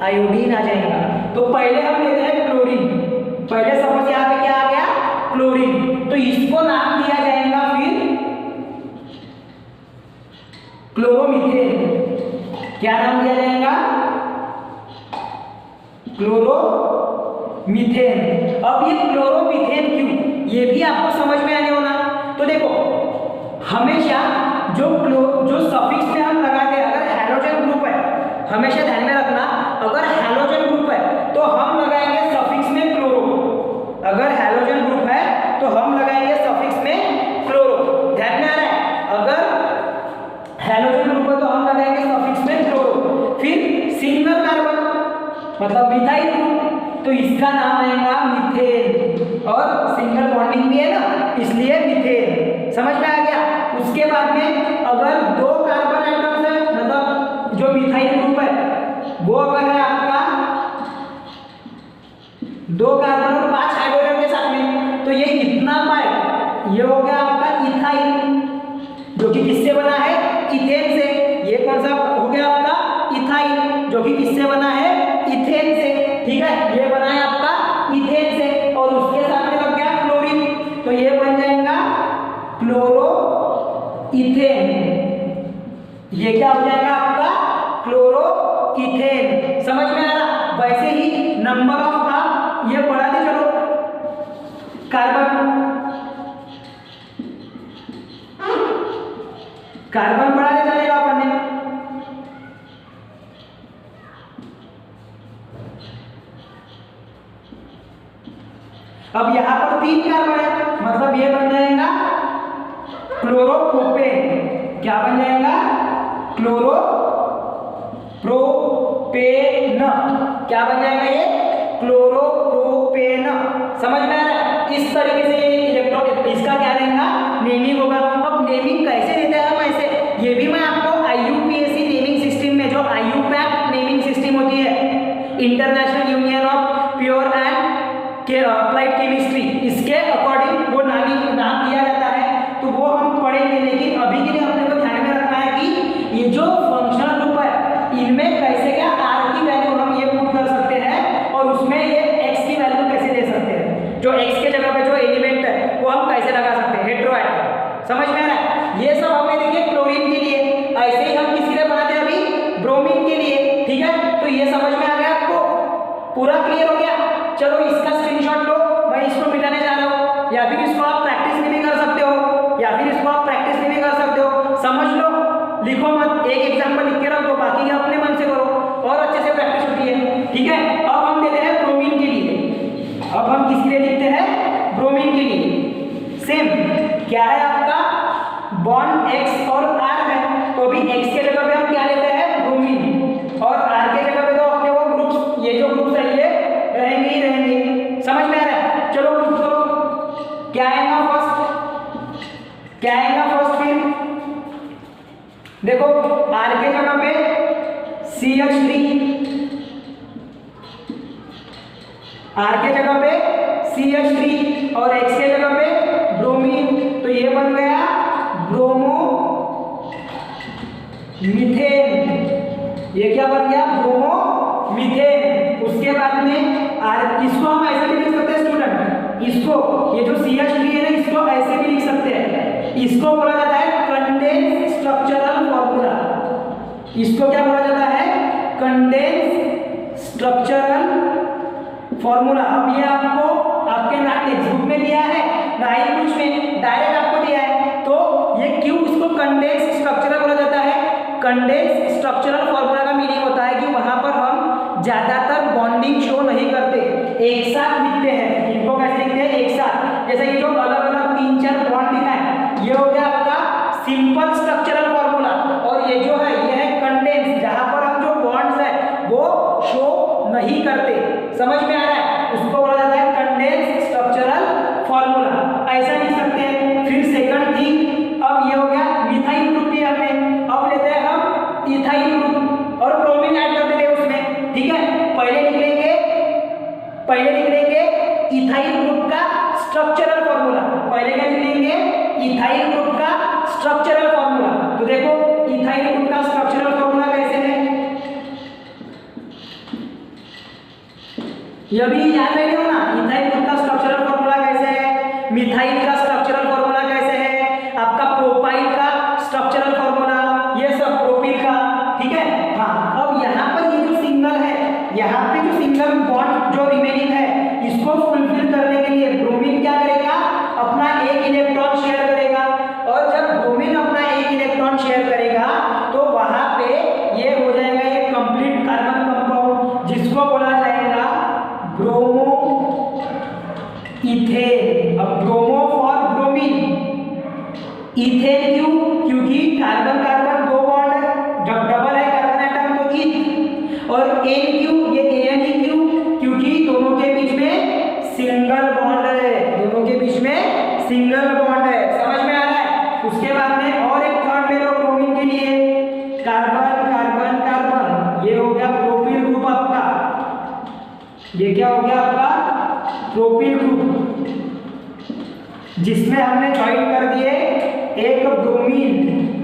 आयोडीन आ जाएगा। तो पहले हम लेते हैं क्लोरीन। पहले सपोज यहाँ पे क्या आ गया? क्लोरीन। तो इसको नाम दिया जाएगा फिर क्लोरोमीथेन। क्या नाम दिया जाएगा? क्लोरोमीथेन। अब ये क्लोरोमीथेन क्यों, ये भी आपको समझ में आने होना। तो देखो हमेशा जो सफिक्स में हम लगाते हैं, अगर हैलोजन ग्रुप है, हमेशा ध्यान में रखना, अगर हैलोजन ग्रुप है तो हम लगाएंगे सफिक्स में क्लोरो। अगर हैलोजन ग्रुप है तो हम लगाएंगे सफिक्स में क्लोरो। ध्यान में आ रहा है? अगर हैलोजन ग्रुप है तो हम लगाएंगे सफिक्स में क्लोरो। फिर सिंगल कार्बन मतलब मिथाइल ग्रुप, तो इसका नाम आएगा मीथेन। और सिंगल बॉन्डिंग भी है ना, इसलिए मीथेन। समझ में आ गया? उसके बाद में अगर 2 कार्बन एटम्स है, मतलब जो मिथाइल ग्रुप है वो अगर है आपका 2 कार्बन और 5 हाइड्रोजन के साथ में, तो ये इतना पाए ये हो गया आपका इथाइल, जो कि किससे बना है, इथेन से। ये कौन सा हो गया आपका इथाइल, जो कि किससे बना है, इथेन से। ठीक है, ये बना है आपका इथेन से, और उसके साथ में लग गया क्लोरीन, तो ये बन जाएगा क्लोरो इथेन। ये क्या हो जाएगा आपका क्लोरो इथेन। समझ में आ रहा? वैसे ही नंबर ऑफ का ये बढ़ा दे, चलो कार्बन बढ़ा दे चलेगा अपन ने। अब यहां पर 3 कार्बन है, मतलब ये बन जाएगा क्लोरोप्रोपेन। क्या बन जाएगा, क्लोरोप्रोपेन। क्या बन जाएगा ये, क्लोरोप्रोपेन। समझ में आ रहा है? इस तरीके से इलेक्ट्रॉन, इसका क्या रहेगा, नेमिंग होगा। अब नेमिंग कैसे देते हैं हम, ऐसे ये भी मैं आपको IUPAC नेमिंग सिस्टम में, जो IUPAC नेमिंग सिस्टम होती है, international union of pure and applied chemistry, इसके अकॉर्डिंग वो नाम दिया जाता है, तो वो हम पढ़ेंगे। लेकिन अभी के लिए अपने को ध्यान में रखना है कि ये जो फंक्शनल ग्रुप है, इनमें कैसे क्या R की वैल्यू हम ये पुट कर सकते हैं, और उसमें ये X की वैल्यू कैसे दे सकते हैं, जो X के जगह पे जो एलिमेंट है वो हम कैसे लगा सकते हैं, हेटेरोएटम। समझ में आ रहा है? ये सब हमें देखिए क्लोरीन के लिए, ऐसे ही हम किसके लिए बनाते हैं अभी, ब्रोमीन के लिए। ठीक है, तो ये समझ में आ गया आपको, पूरा क्लियर हो गया। चलो इसका स्क्रीनशॉट लो, मैं इसको मिटाने जा रहा हूँ, या फिर इसको आप प्रैक्टिस में भी कर सकते हो, या फिर इसको आप प्रैक्टिस में भी कर सकते हो। समझ लो, लिखो मत, एक एग्जांपल लिख के रख दो, बाकी अपने मन से करो और अच्छे से प्रैक्टिस होती है। ठीक है, अब हम देते हैं ब्रोमीन के लिए। अब हम किसके लिए लिखते हैं, ब्रोमीन के लिए। सेम क्या है आपका, बॉन्ड X और R है, तो अभी X के जगह पे हम क्या लेते हैं, ब्रोमीन, और R के जगह पे तो अपने वो ग्रुप्स, ये जो ग्रुप्स है ये रहेंगे ही रहेंगे। समझ में आ रहा है? चलो ग्रुप करो, क्या आएगा फर्स्ट, क्या आएगा फर्स्ट, फिर देखो R के जगह पे CH3, R के जगह पे CH3 और X के जगह पे ब्रोमीन, तो ये बन गया ब्रोमो मीथेन। ये क्या बन गया, ब्रोमो मीथेन। उसके बाद में इसको हम ऐसे भी लिख सकते हैं स्टूडेंट, इसको, ये जो CH3 है ना, इसको ऐसे भी लिख सकते हैं, इसको बोला जाता है कंडेंस स्ट्रक्चरल फॉर्मूला। इसको क्या बोला जाता है, कंडेंस स्ट्रक्चरल फॉर्मूला। अब ये आपको आपके ना टेक्स्ट बुक में दिया है, ना ही कुछ में, डायरेक्ट आपको दिया है। तो ये क्यों इसको कंडेंस स्ट्रक्चरल बोला जाता है, कंडेंस स्ट्रक्चरल फॉर्मूला का मीनिंग होता है कि वहां पर हम ज्यादातर बॉन्डिंग शो नहीं करते, एक साथ लिखते हैं। इनको कैसे लिखते हैं, एक साथ। जैसे ये जो अलग अलग 3-4 बॉन्ड लिखा है, ये हो गया आपका सिंपल स्ट्रक्चरल फॉर्मूला, और ये जो है ये है कंडेंस, जहां पर हम जो बॉन्ड्स है वो शो नहीं करते। समझ में आ रहा है? उसको बोला जाता है कंडेंस स्ट्रक्चरल फॉर्मूला, ऐसा लिख सकते हैं। फिर सेकंड थिंग, अब ये हो गया मिथाइल ग्रुप लिया हमने, अब लेते हैं हम इथाइल ग्रुप और ब्रोमीन ऐड कर देते हैं उसमें। ठीक है, पहले लिख लेंगे इथाइल ग्रुप का स्ट्रक्चरल फॉर्मूला। पहले क्या लिख लेंगे, इथाइल ग्रुप का स्ट्रक्चरल फॉर्मूला। तो देखो इथाइल ग्रुप का स्ट्रक्चरल फॉर्मूला कैसे है, ये भी याद रखिए ना। इथाइल ग्रुप का स्ट्रक्चरल फॉर्मूला कैसे है, मिथाइल का स्ट्रक्चरल फॉर्मूला कैसे है, आपका प्रोपाइल का स्ट्रक्चरल फॉर्मूला, ये सब प्रोपिल का। ठीक है, हाँ। अब यहाँ पर ये जो सिंगल है, यहाँ पे जो सिंगल बॉन्ड जो रिमेनिंग है, इसको फुलफिल करने के लिए ब्रोमीन क्या करेगा, अपना एक इलेक्ट्रॉन शेयर करेगा, और जब ब्रोमीन अपना एक इलेक्ट्रॉन शेयर करेगा तो वहां पे ये हो जाएगा एक कंप्लीट कार्बन कंपाउंड, जिसको बोला जाएगा ब्रोमो इथेन। अब ब्रोमो फॉर ब्रोमीन, इथेन क्यों, क्योंकि कार्बन कार्बन 2 बॉन्ड है, जब डबल है कार्बन एटम तो इथ, और एन क्यों, ये एन ही क्यों, क्योंकि दोनों के बीच में सिंगल बॉन्ड है, दोनों के बीच में सिंगल बॉन्ड है। समझ में आ रहा है? उसके बाद में और एक थर्ड ले लो ब्रोमीन के लिए, कार्बन कार्बन कार्बन, ये हो गया प्रोपिल ग्रुप आपका, ये क्या हो गया आपका प्रोपिल ग्रुप, जिसमें हमने ज्वाइन कर दिए एक ब्रोमीन।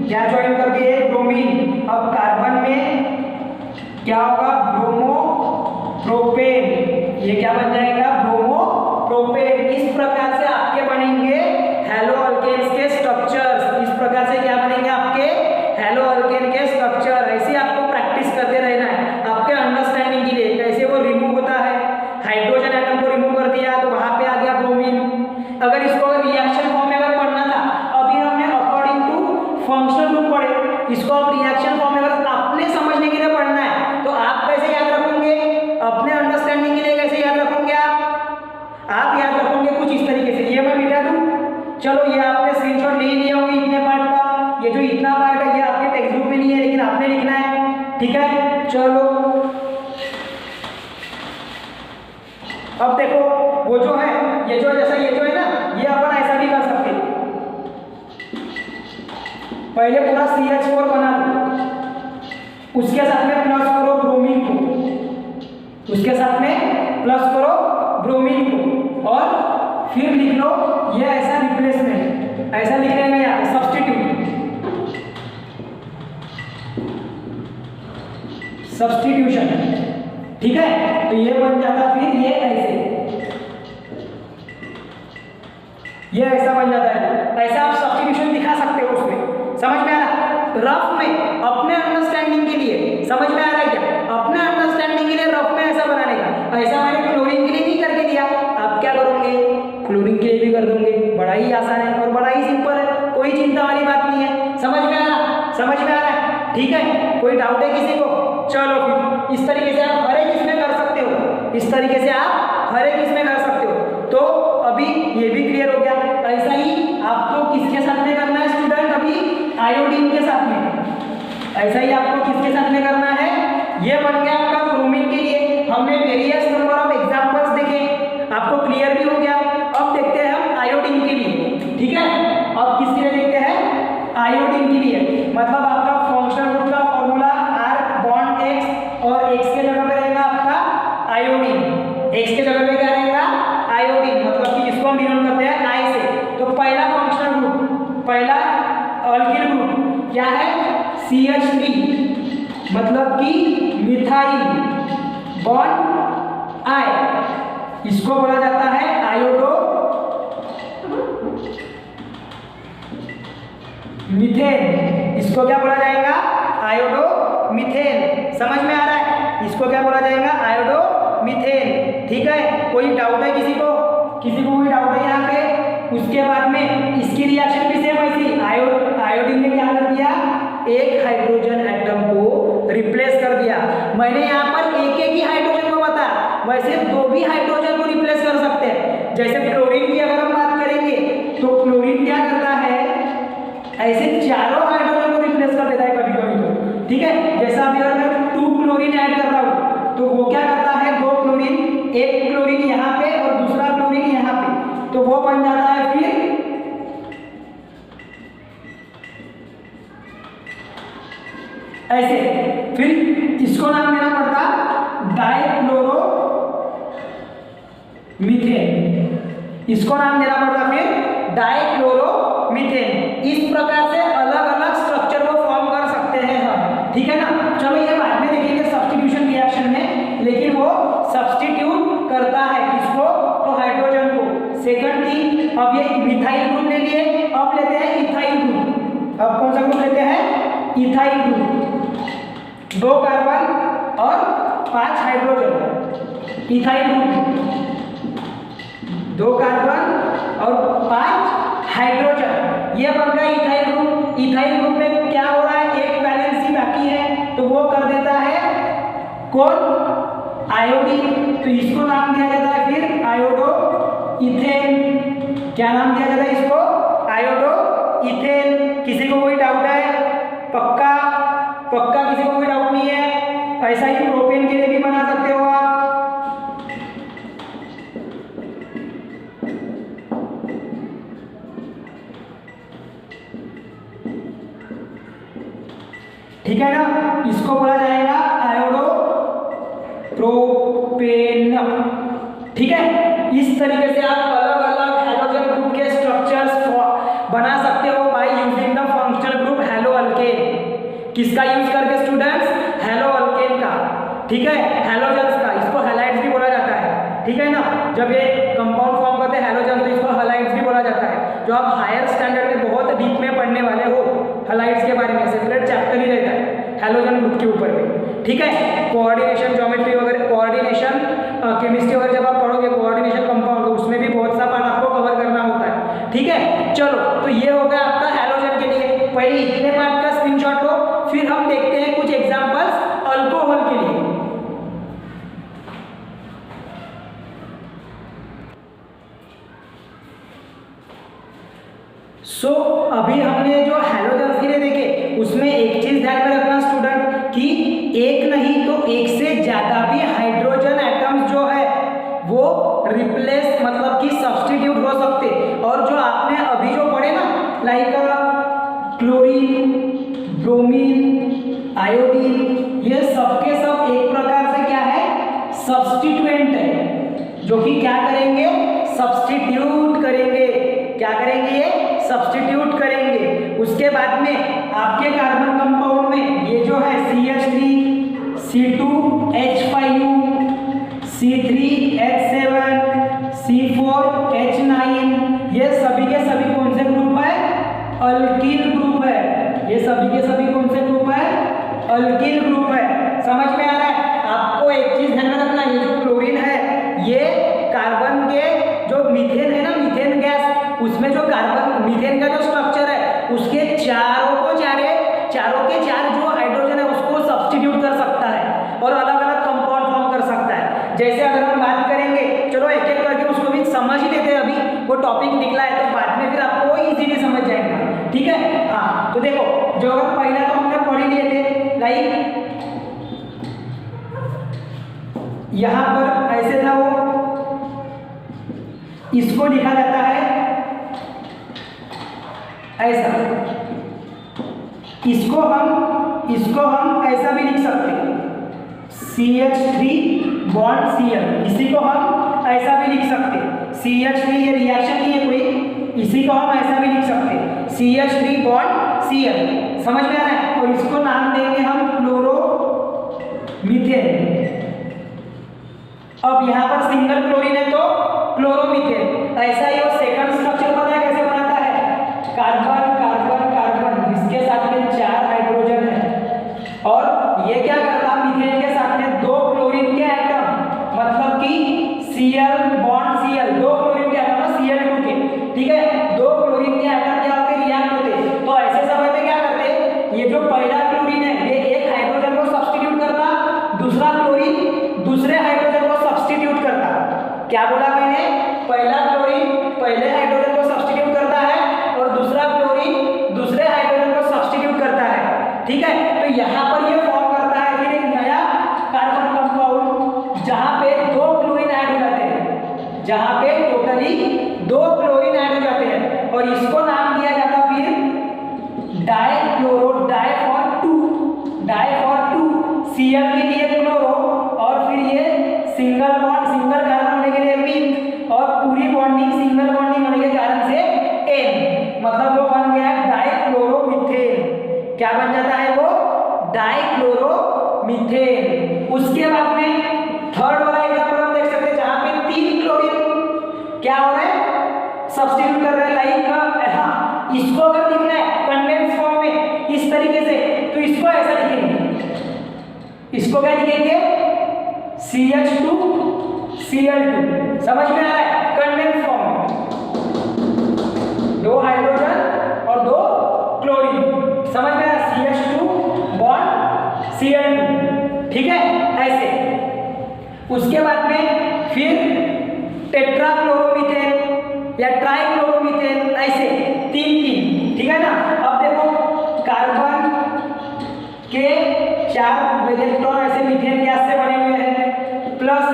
क्या ज्वाइन कर दिए? ब्रोमीन। अब कार्बन में क्या होगा? Bromo propane. ये क्या बन जाएगा? Bromo propane. इस प्रकार से आपके बनेंगे हेलो अल्केन्स के स्ट्रक्चर्स। इस प्रकार से क्या बनेंगे आपके हेलो अल्केन के स्ट्रक्चर। ऐसे आपको प्रैक्टिस करते रहना है आपके अंडरस्टैंडिंग के लिए, कैसे वो रिमूव होता है। हाइड्रोजन एटम को रिमूव कर दिया तो वहां पे आ गया ब्रोमीन। अगर इसको रिएक्शन फॉर्म में अगर पढ़ना था, अभी हमने अकॉर्डिंग टू फंक्शनल ग्रुप पढ़े, इसको अब रिएक्शन फॉर्म में अगर आपने समझने के लिए पढ़ना है तो आप कैसे याद रखोगे? अपने अंडरस्टैंडिंग के लिए कैसे याद रखोगे? आप याद रखोगे कुछ इस तरीके से। ये मैं मिटा दूं, चलो ये आपने स्क्रीनशॉट ले लिया होगा इतने पार्ट का। ये जो इतना पार्ट है ये आपके टेक्स्ट बुक में नहीं है, लेकिन आपने लिखना है, ठीक है। चलो अब देखो वो जो है, ये जो जैसा ये जो है ना, ये अपन ऐसा भी कर सकते हैं। पहले पूरा CH4 बना लो, उसके साथ में प्लस करो ब्रोमीन को, उसके साथ में प्लस करो ब्रोमीन को, और फिर लिख लो ये ऐसा रिप्लेसमेंट, ऐसा लिख लेंगे यहाँ सब्स्टिट्यूशन, ठीक है। तो ये बन जाता फिर ये ऐसे, ये ऐसा बन जाता है। ऐसा आप सब्स्टिट्यूशन दिखा सकते हो उसमें। समझ में आ रहा? रफ में अपने अंडरस्टैंडिंग के लिए, समझ में आ रहा है क्या? अपने अंडरस्टैंडिंग के लिए रफ में ऐसा बनाने का। ऐसा मैंने क्लोरीन के लिए नहीं करके दिया, आप क्या करोगे? क्लोरीन के लिए भी कर दोगे। बड़ा ही आसान है और बड़ा ही सिंपल है, कोई चिंता वाली बात नहीं है। समझ में आ रहा? समझ में आ रहा है? ठीक है। कोई डाउट है किसी को? चलो फिर इस तरीके से आप हर एक इसमें कर सकते हो, इस तरीके से आप हर एक इसमें कर सकते हो। तो अभी ये भी क्लियर हो गया। ऐसा ही आपको किसके साथ में करना है स्टूडेंट? अभी आयोडीन के साथ में। ऐसा ही आपको किसके साथ में करना है? ये बन गया आपका ब्रोमीन के लिए। हमने वेरियस नंबर ऑफ एग्जांपल्स देखे, आपको क्लियर भी हो गया। अब देखते हैं हम आयोडीन के लिए, ठीक है। अब किसके लिए देखते हैं? आयोडीन के लिए। मतलब आपका फंक्शनल ग्रुप का फॉर्मूला R बॉन्ड X, और X के जगह पे रहेगा आपका आयोडीन। X के जगह पे क्या रहेगा? आयोडीन। मतलब कि इसको हम डिनोट करते हैं I से। तो पहला फंक्शनल ग्रुप, पहला अल्किल ग्रुप क्या है? CH3, मतलब कि मिथाइल बॉन्ड I, इसको बोला जाता है आयोडो मीथेन। इसको क्या बोला जाएगा? Iodo methane. समझ में आ रहा है? इसको क्या बोला जाएगा? आयोडो मीथेन, ठीक है। कोई डाउट है किसी को? किसी को कोई डाउट है यहाँ पे? उसके बाद में इसकी रिएक्शन भी सेम ऐसी। आयोडीन ने क्या कर दिया? एक हाइड्रोजन एटम को रिप्लेस कर दिया। मैंने यहाँ पर एक ही हाइड्रोजन को बताया, वैसे दो भी हाइड्रोजन को रिप्लेस कर सकते हैं। जैसे क्लोरीन की अगर हम बात करेंगे तो क्लोरीन क्या करता है? ऐसे चारों हाइड्रोजन को रिप्लेस कर देता है कभी कभी तो, ठीक है। जैसा अभी अगर मैं 2 क्लोरीन ऐड कर रहा हूँ तो वो क्या करता है? 2 क्लोरीन, एक क्लोरीन यहाँ पे और दूसरा क्लोरीन यहाँ पे, तो वो बन जाता है फिर ऐसे। फिर इसको नाम देना पड़ता डाइक्लोरो मीथेन, इसको नाम देना पड़ता फिर डाइक्लोरो मीथेन। इस प्रकार से अलग अलग स्ट्रक्चर को फॉर्म कर सकते हैं हम, ठीक है ना। चलो ये बाद में देखेंगे सब्स्टिट्यूशन रिएक्शन में, लेकिन वो सब्स्टिट्यूट करता है किसको? तो हाइड्रोजन को। सेकंड थिंग, अब ये मिथाइल ग्रुप ले लिए, अब लेते हैं इथाइल ग्रुप। अब कौन सा ग्रुप लेते हैं? Ethyl group. 2 कार्बन और 5 हाइड्रोजन, इथाइल ग्रुप। 2 कार्बन और 5 हाइड्रोजन, ये बन गया इथाइल ग्रुप। इथाइल ग्रुप में क्या हो रहा है? एक वैलेंसी बाकी है, तो वो कर देता है कौन? आयोडीन। तो इसको नाम दिया जाता है फिर आयोडो इथेन। क्या नाम दिया जाता है इसको? Iodo ethane. किसी को कोई डाउट है? पक्का? पक्का किसी को कोई डाउट नहीं है? ऐसा ही प्रोपेन के लिए भी बना सकते हो आप। ठीक है ना। इसको बोला जाएगा आयोडो प्रोपेन, ठीक है। तरीके से आप अलग अलग हैलोजन ग्रुप के स्ट्रक्चर्स बना सकते हो by using the functional group hello alkane. किसका यूज करके स्टूडेंट्स? हैलो अल्केन का, ठीक है, हैलोजन्स का। इसको हैलाइड्स भी बोला जाता है, ठीक है ना। जब ये कंपाउंड फॉर्म करते हैं हैलोजन तो इसको हैलाइड्स भी बोला जाता है। जो आप हायर स्टैंडर्ड में बहुत डीप में पढ़ने वाले हो हैलाइड्स के बारे में, सेपरेट चैप्टर ही रहता है हैलोजन ग्रुप के ऊपर में, ठीक है। कोऑर्डिनेशन ज्योमेट्री वगैरह, कोऑर्डिनेशन केमिस्ट्री वगैरह जब आप पढ़ोगे कोऑर्डिनेशन कंपाउंड, तो उसमें भी बहुत सा पार्ट आपको कवर करना होता है, ठीक है। चलो, तो ये हो गया आपका हैलोजन के लिए। पहले इतने पार्ट का स्क्रीनशॉट लो, फिर हम देखते हैं कुछ एग्जांपल्स अल्कोहल के लिए। अभी हमने जो हैलोजन्स के लिए देखे उसमें एक चीज ध्यान में रखना स्टूडेंट कि एक नहीं तो एक से ज्यादा भी हाइड्रोजन एटम्स जो है वो रिप्लेस मतलब कि सब्स्टिट्यूट हो सकते। और जो आपने अभी जो पढ़े ना, लाइक क्लोरीन, ब्रोमीन, आयोडीन, ये सबके सब एक प्रकार से क्या है? सब्स्टिट्यूएंट है, जो कि क्या करेंगे? सब्स्टिट्यूट करेंगे। क्या करेंगे? ये सब्स्टिट्यूट करेंगे। उसके बाद में आपके कार्बन कंपाउंड में ये जो है CH3, C2H5, C3H7, C4H9, ये सभी के सभी कौन से ग्रुप है? अल्किल ग्रुप है। ये सभी के सभी कौन से ग्रुप है? अल्किल ग्रुप है। समझ में आ रहा है? आपको एक चीज ध्यान में रखना, ये जो क्लोरीन है ये कार्बन के जो मीथेन है ना, मीथेन गैस, उसमें जो कार्बन मीथेन का जो स्ट्रक्चर है उसके चारों के चार जो हाइड्रोजन है उसको सब्स्टिट्यूट कर सकता है और अलग अलग कंपाउंड फॉर्म कर सकता है। जैसे अगर हम बात करेंगे, चलो एक एक करके उसको भी समझ ही लेते हैं। अभी वो टॉपिक निकला है तो बाद में फिर आपको इजीली समझ जाएगा, ठीक है। हाँ, तो देखो, जो अगर पहला तो हमने पढ़ ही लिए थे, लाइक यहां पर ऐसे था, वो इसको लिखा जाता है ऐसा, इसको हम ऐसा भी लिख सकते हैं, CH3 बॉन्ड Cl। इसी को हम ऐसा भी लिख सकते हैं, CH3, ये रिएक्शन नहीं है कोई, इसी को हम ऐसा भी लिख सकते हैं, CH3 बॉन्ड Cl। समझ में आ रहा है? और इसको नाम देंगे हम क्लोरो मीथेन। अब यहाँ पर सिंगल क्लोरीन है तो क्लोरोमीथेन। ऐसा ही और सेकंड स्ट्रक्चर पता है कैसे बनाता है? कार्बन कार्बन कार्बन, जिसके साथ में 4 हाइड्रोजन है, और ये क्या करता? मीथेन के साथ में 2 क्लोरीन के एटम, मतलब कि Cl बॉन्ड Cl, 2 क्लोरीन के एटम Cl2 के, ठीक है। 2 क्लोरीन के एटम क्या होते? रिएक्ट होते। तो ऐसे समय पे क्या करते? ये जो पहला क्लोरीन है ये एक हाइड्रोजन को सब्स्टिट्यूट करता, दूसरा क्लोरीन दूसरे हाइड्रोजन को सब्स्टिट्यूट करता। क्या बोला मैंने? पहला क्लोरीन पहले हाइड्रोजन को सब्स्टिट्यूट करता है और दूसरा क्लोरीन दूसरे हाइड्रोजन को सब्स्टिट्यूट करता है, ठीक है। तो यहाँ पर ये फॉर्म करता है फिर एक नया कार्बन कंपाउंड, जहाँ पे 2 क्लोरीन ऐड हो जाते हैं, जहाँ पे टोटली 2 क्लोरीन ऐड हो जाते हैं, और इसको नाम दिया जाता फिर dichloro, di for two, Cl के लिए क्लोरो, और फिर ये सिंगल बॉन्ड, सिंगल कार्बन होने के लिए मीथ, और पूरी बॉन्डिंग सिंगल बॉन्डिंग होने के कारण से N, मतलब वो बन गया डाइक्लोरोमीथेन। क्या बन जाता है वो? डाइक्लोरोमीथेन। उसके बाद में थर्ड वाला एग्जांपल हम देख सकते हैं, जहां पे 3 क्लोरीन क्या हो रहा है? सब्स्टिट्यूट कर रहे हैं। लाइक हाँ, इसको अगर लिखना है कंडेंस फॉर्म में इस तरीके से, तो इसको ऐसा लिखेंगे, इसको क्या लिखेंगे? CH2 Cl2। समझ में आ रहा है? कंडेंस फॉर्म में 2 हाइड्रोजन और 2 क्लोरीन। समझ में आ रहा है? CH2 बॉन्ड Cl2, ठीक है, ऐसे। उसके बाद में फिर टेट्राक्लोरोमीथेन या ट्राइक्लोरोमीथेन, ऐसे 3, ठीक है ना। अब देखो, कार्बन के 4 इलेक्ट्रॉन ऐसे मीथेन गैस से बने हुए हैं, प्लस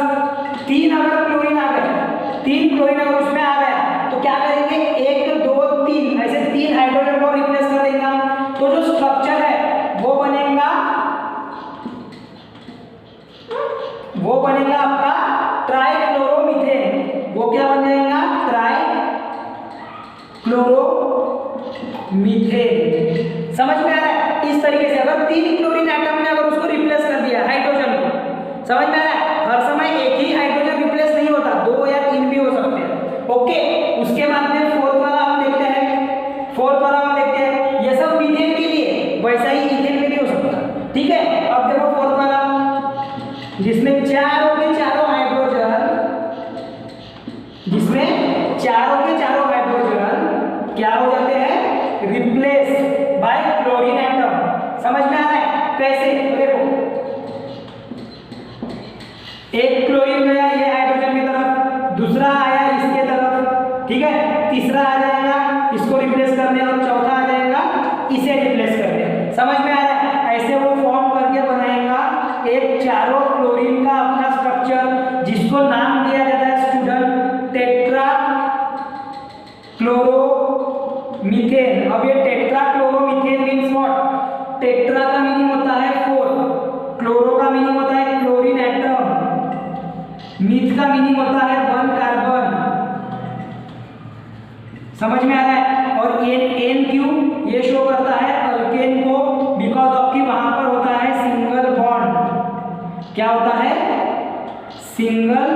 3 अगर क्लोरीन आ गए, 3 क्लोरीन अगर उसमें आ गया तो क्या करेंगे? 1 2 3 ऐसे 3 हाइड्रोजन को रिप्लेस कर देंगे हम। तो जो स्ट्रक्चर है वो बनेगा आपका ट्राइक्लोरोमीथेन, वो क्या बन जाएगा, ट्राई क्लोरोमीथेन। समझ में आ रहा है? इस तरीके से अगर 3 क्लोरीन एटम ने अगर उसको रिप्लेस कर दिया हाइड्रोजन को, समझ में आ रहा है? हर समय एक ही हाइड्रोजन रिप्लेस नहीं होता, 2 या 3 भी हो सकते हैं। ओके, उसके बाद में फोर्थ वाला हम देखते हैं। ये सब मीथेन के लिए, वैसा ही इथेन में भी हो सकता है। ठीक है, अब देखो फोर्थ वाला, जिसमें चारों के चारों हाइड्रोजन क्या हो जाते हैं, रिप्लेस बाय क्लोरीन एटम। समझ में आ रहा है कैसे? तो देखो, एक क्लोरीन गया ये हाइड्रोजन की तरफ, दूसरा आया इसके तरफ, ठीक है, तीसरा आ जाएगा इसको रिप्लेस करने, और चौथा आ जाएगा इसे रिप्लेस करने। समझ में आ रहा है? ऐसे वो फॉर्म करके बनाएगा एक चारों क्लोरीन का अपना स्ट्रक्चर, जिसको नाम दिया जाता है स्टूडेंट टेट्रा क्लोरोमीथेन। अब ये tetra chloromethane means what? Tetra का मीनिंग होता है 4, क्लोरो का मीनिंग होता है क्लोरीन एटम, मीथ का मीनिंग होता है 1 कार्बन। समझ में आ रहा है? और एन क्यू ये शो करता है अल्केन को, बिकॉज ऑफ कि वहां पर होता है सिंगल बॉन्ड। क्या होता है? सिंगल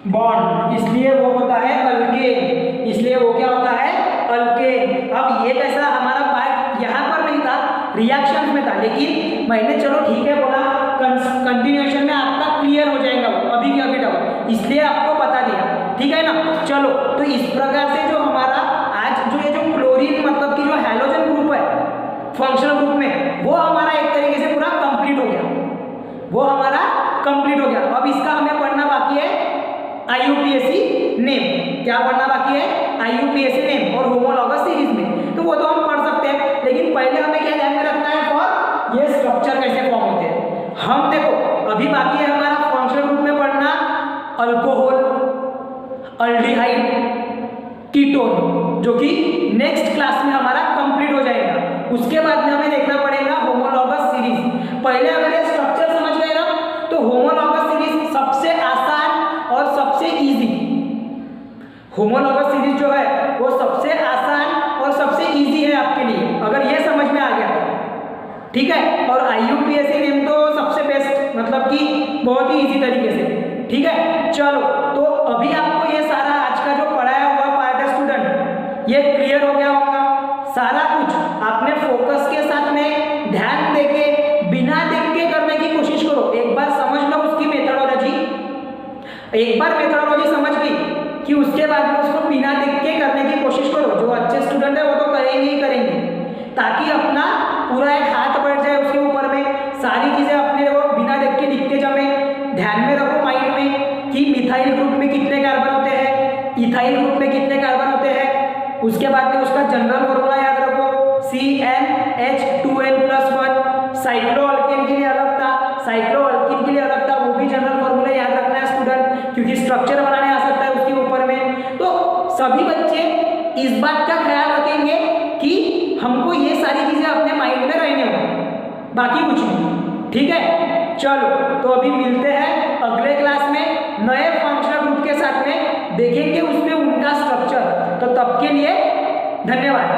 बॉन्ड, इसलिए वो होता है अल्केन, इसलिए वो क्या होता है, अल्केन। अब ये कैसा हमारा पार्ट यहाँ पर नहीं था, रिएक्शन में था, लेकिन मैंने चलो ठीक है बोला, कंटिन्यूएशन में आपका क्लियर हो जाएगा वो अभी के अभी डाउट, इसलिए आपको बता दिया। ठीक है ना? चलो, तो इस प्रकार से जो हमारा आज जो ये जो क्लोरीन मतलब कि जो हैलोजन ग्रुप है फंक्शनल ग्रुप में, वो हमारा एक तरीके से पूरा कंप्लीट हो गया, अब इसका हमें पढ़ना बाकी है IUPAC नेम। क्या पढ़ना बाकी है? IUPAC नेम और होमोलॉगस सीरीज में, तो वो तो हम पढ़ सकते हैं, लेकिन पहले हमें क्या ध्यान में रखना है, और ये स्ट्रक्चर कैसे फॉर्म होते हैं। हम देखो अभी बाकी है हमारा फंक्शनल ग्रुप में पढ़ना अल्कोहल, अल्डिहाइड, कीटोन, जो कि नेक्स्ट क्लास में हमारा कंप्लीट हो जाएगा। उसके बाद में हमें देखना पड़ेगा होमोलॉगस सीरीज। पहले अगर ये स्ट्रक्चर समझ गए ना, तो होमोलॉगस सीरीज सबसे आसान और सबसे इजी, होमोलॉगस सीरीज जो है वो सबसे आसान और सबसे इजी है आपके लिए, अगर ये समझ में आ गया तो। ठीक है, और IUPAC नेम तो सबसे बेस्ट, मतलब कि बहुत ही इजी तरीके से। ठीक है, चलो, तो अभी आपको ये सारा आज का जो पढ़ाया हुआ पार्ट है स्टूडेंट, ये क्लियर हो गया होगा। सारा कुछ आपने फोकस के साथ में ध्यान देके बिना देख के करने की कोशिश करो। एक बार समझ लो उसकी मेथोडोलॉजी, एक बार मेथोडोलॉजी समझ गई कि उसके बाद में उसको बिना देख के करने की कोशिश करो। जो अच्छे स्टूडेंट है वो तो करेंगे ही करेंगे, ताकि अपना पूरा एक हाथ बढ़ जाए उसके ऊपर में, सारी चीजें अपने वो बिना देख के लिखते जमे। ध्यान में रखो माइंड में कि मिथाइल ग्रुप में कितने कार्बन होते हैं, इथाइल ग्रुप में कितने कार्बन होते हैं। उसके बाद में उसका जनरल फॉर्मूला याद रखो, CnH2n+1। साइक्लोअल्केन के लिए अलग था, साइक्लोअल्कीन के लिए अलग था, वो भी जनरल फॉर्मूला याद रखना है स्टूडेंट, क्योंकि स्ट्रक्चर बनाने आ सकता है उसके ऊपर में। तो सभी बच्चे इस बात का ख्याल रखेंगे कि हमको ये सारी चीजें अपने माइंड में रहने हो, बाकी कुछ नहीं। ठीक है, चलो, तो अभी मिलते हैं अगले क्लास में नए फंक्शनल ग्रुप के साथ में, देखेंगे उसमें उनका स्ट्रक्चर। तो तब के लिए धन्यवाद।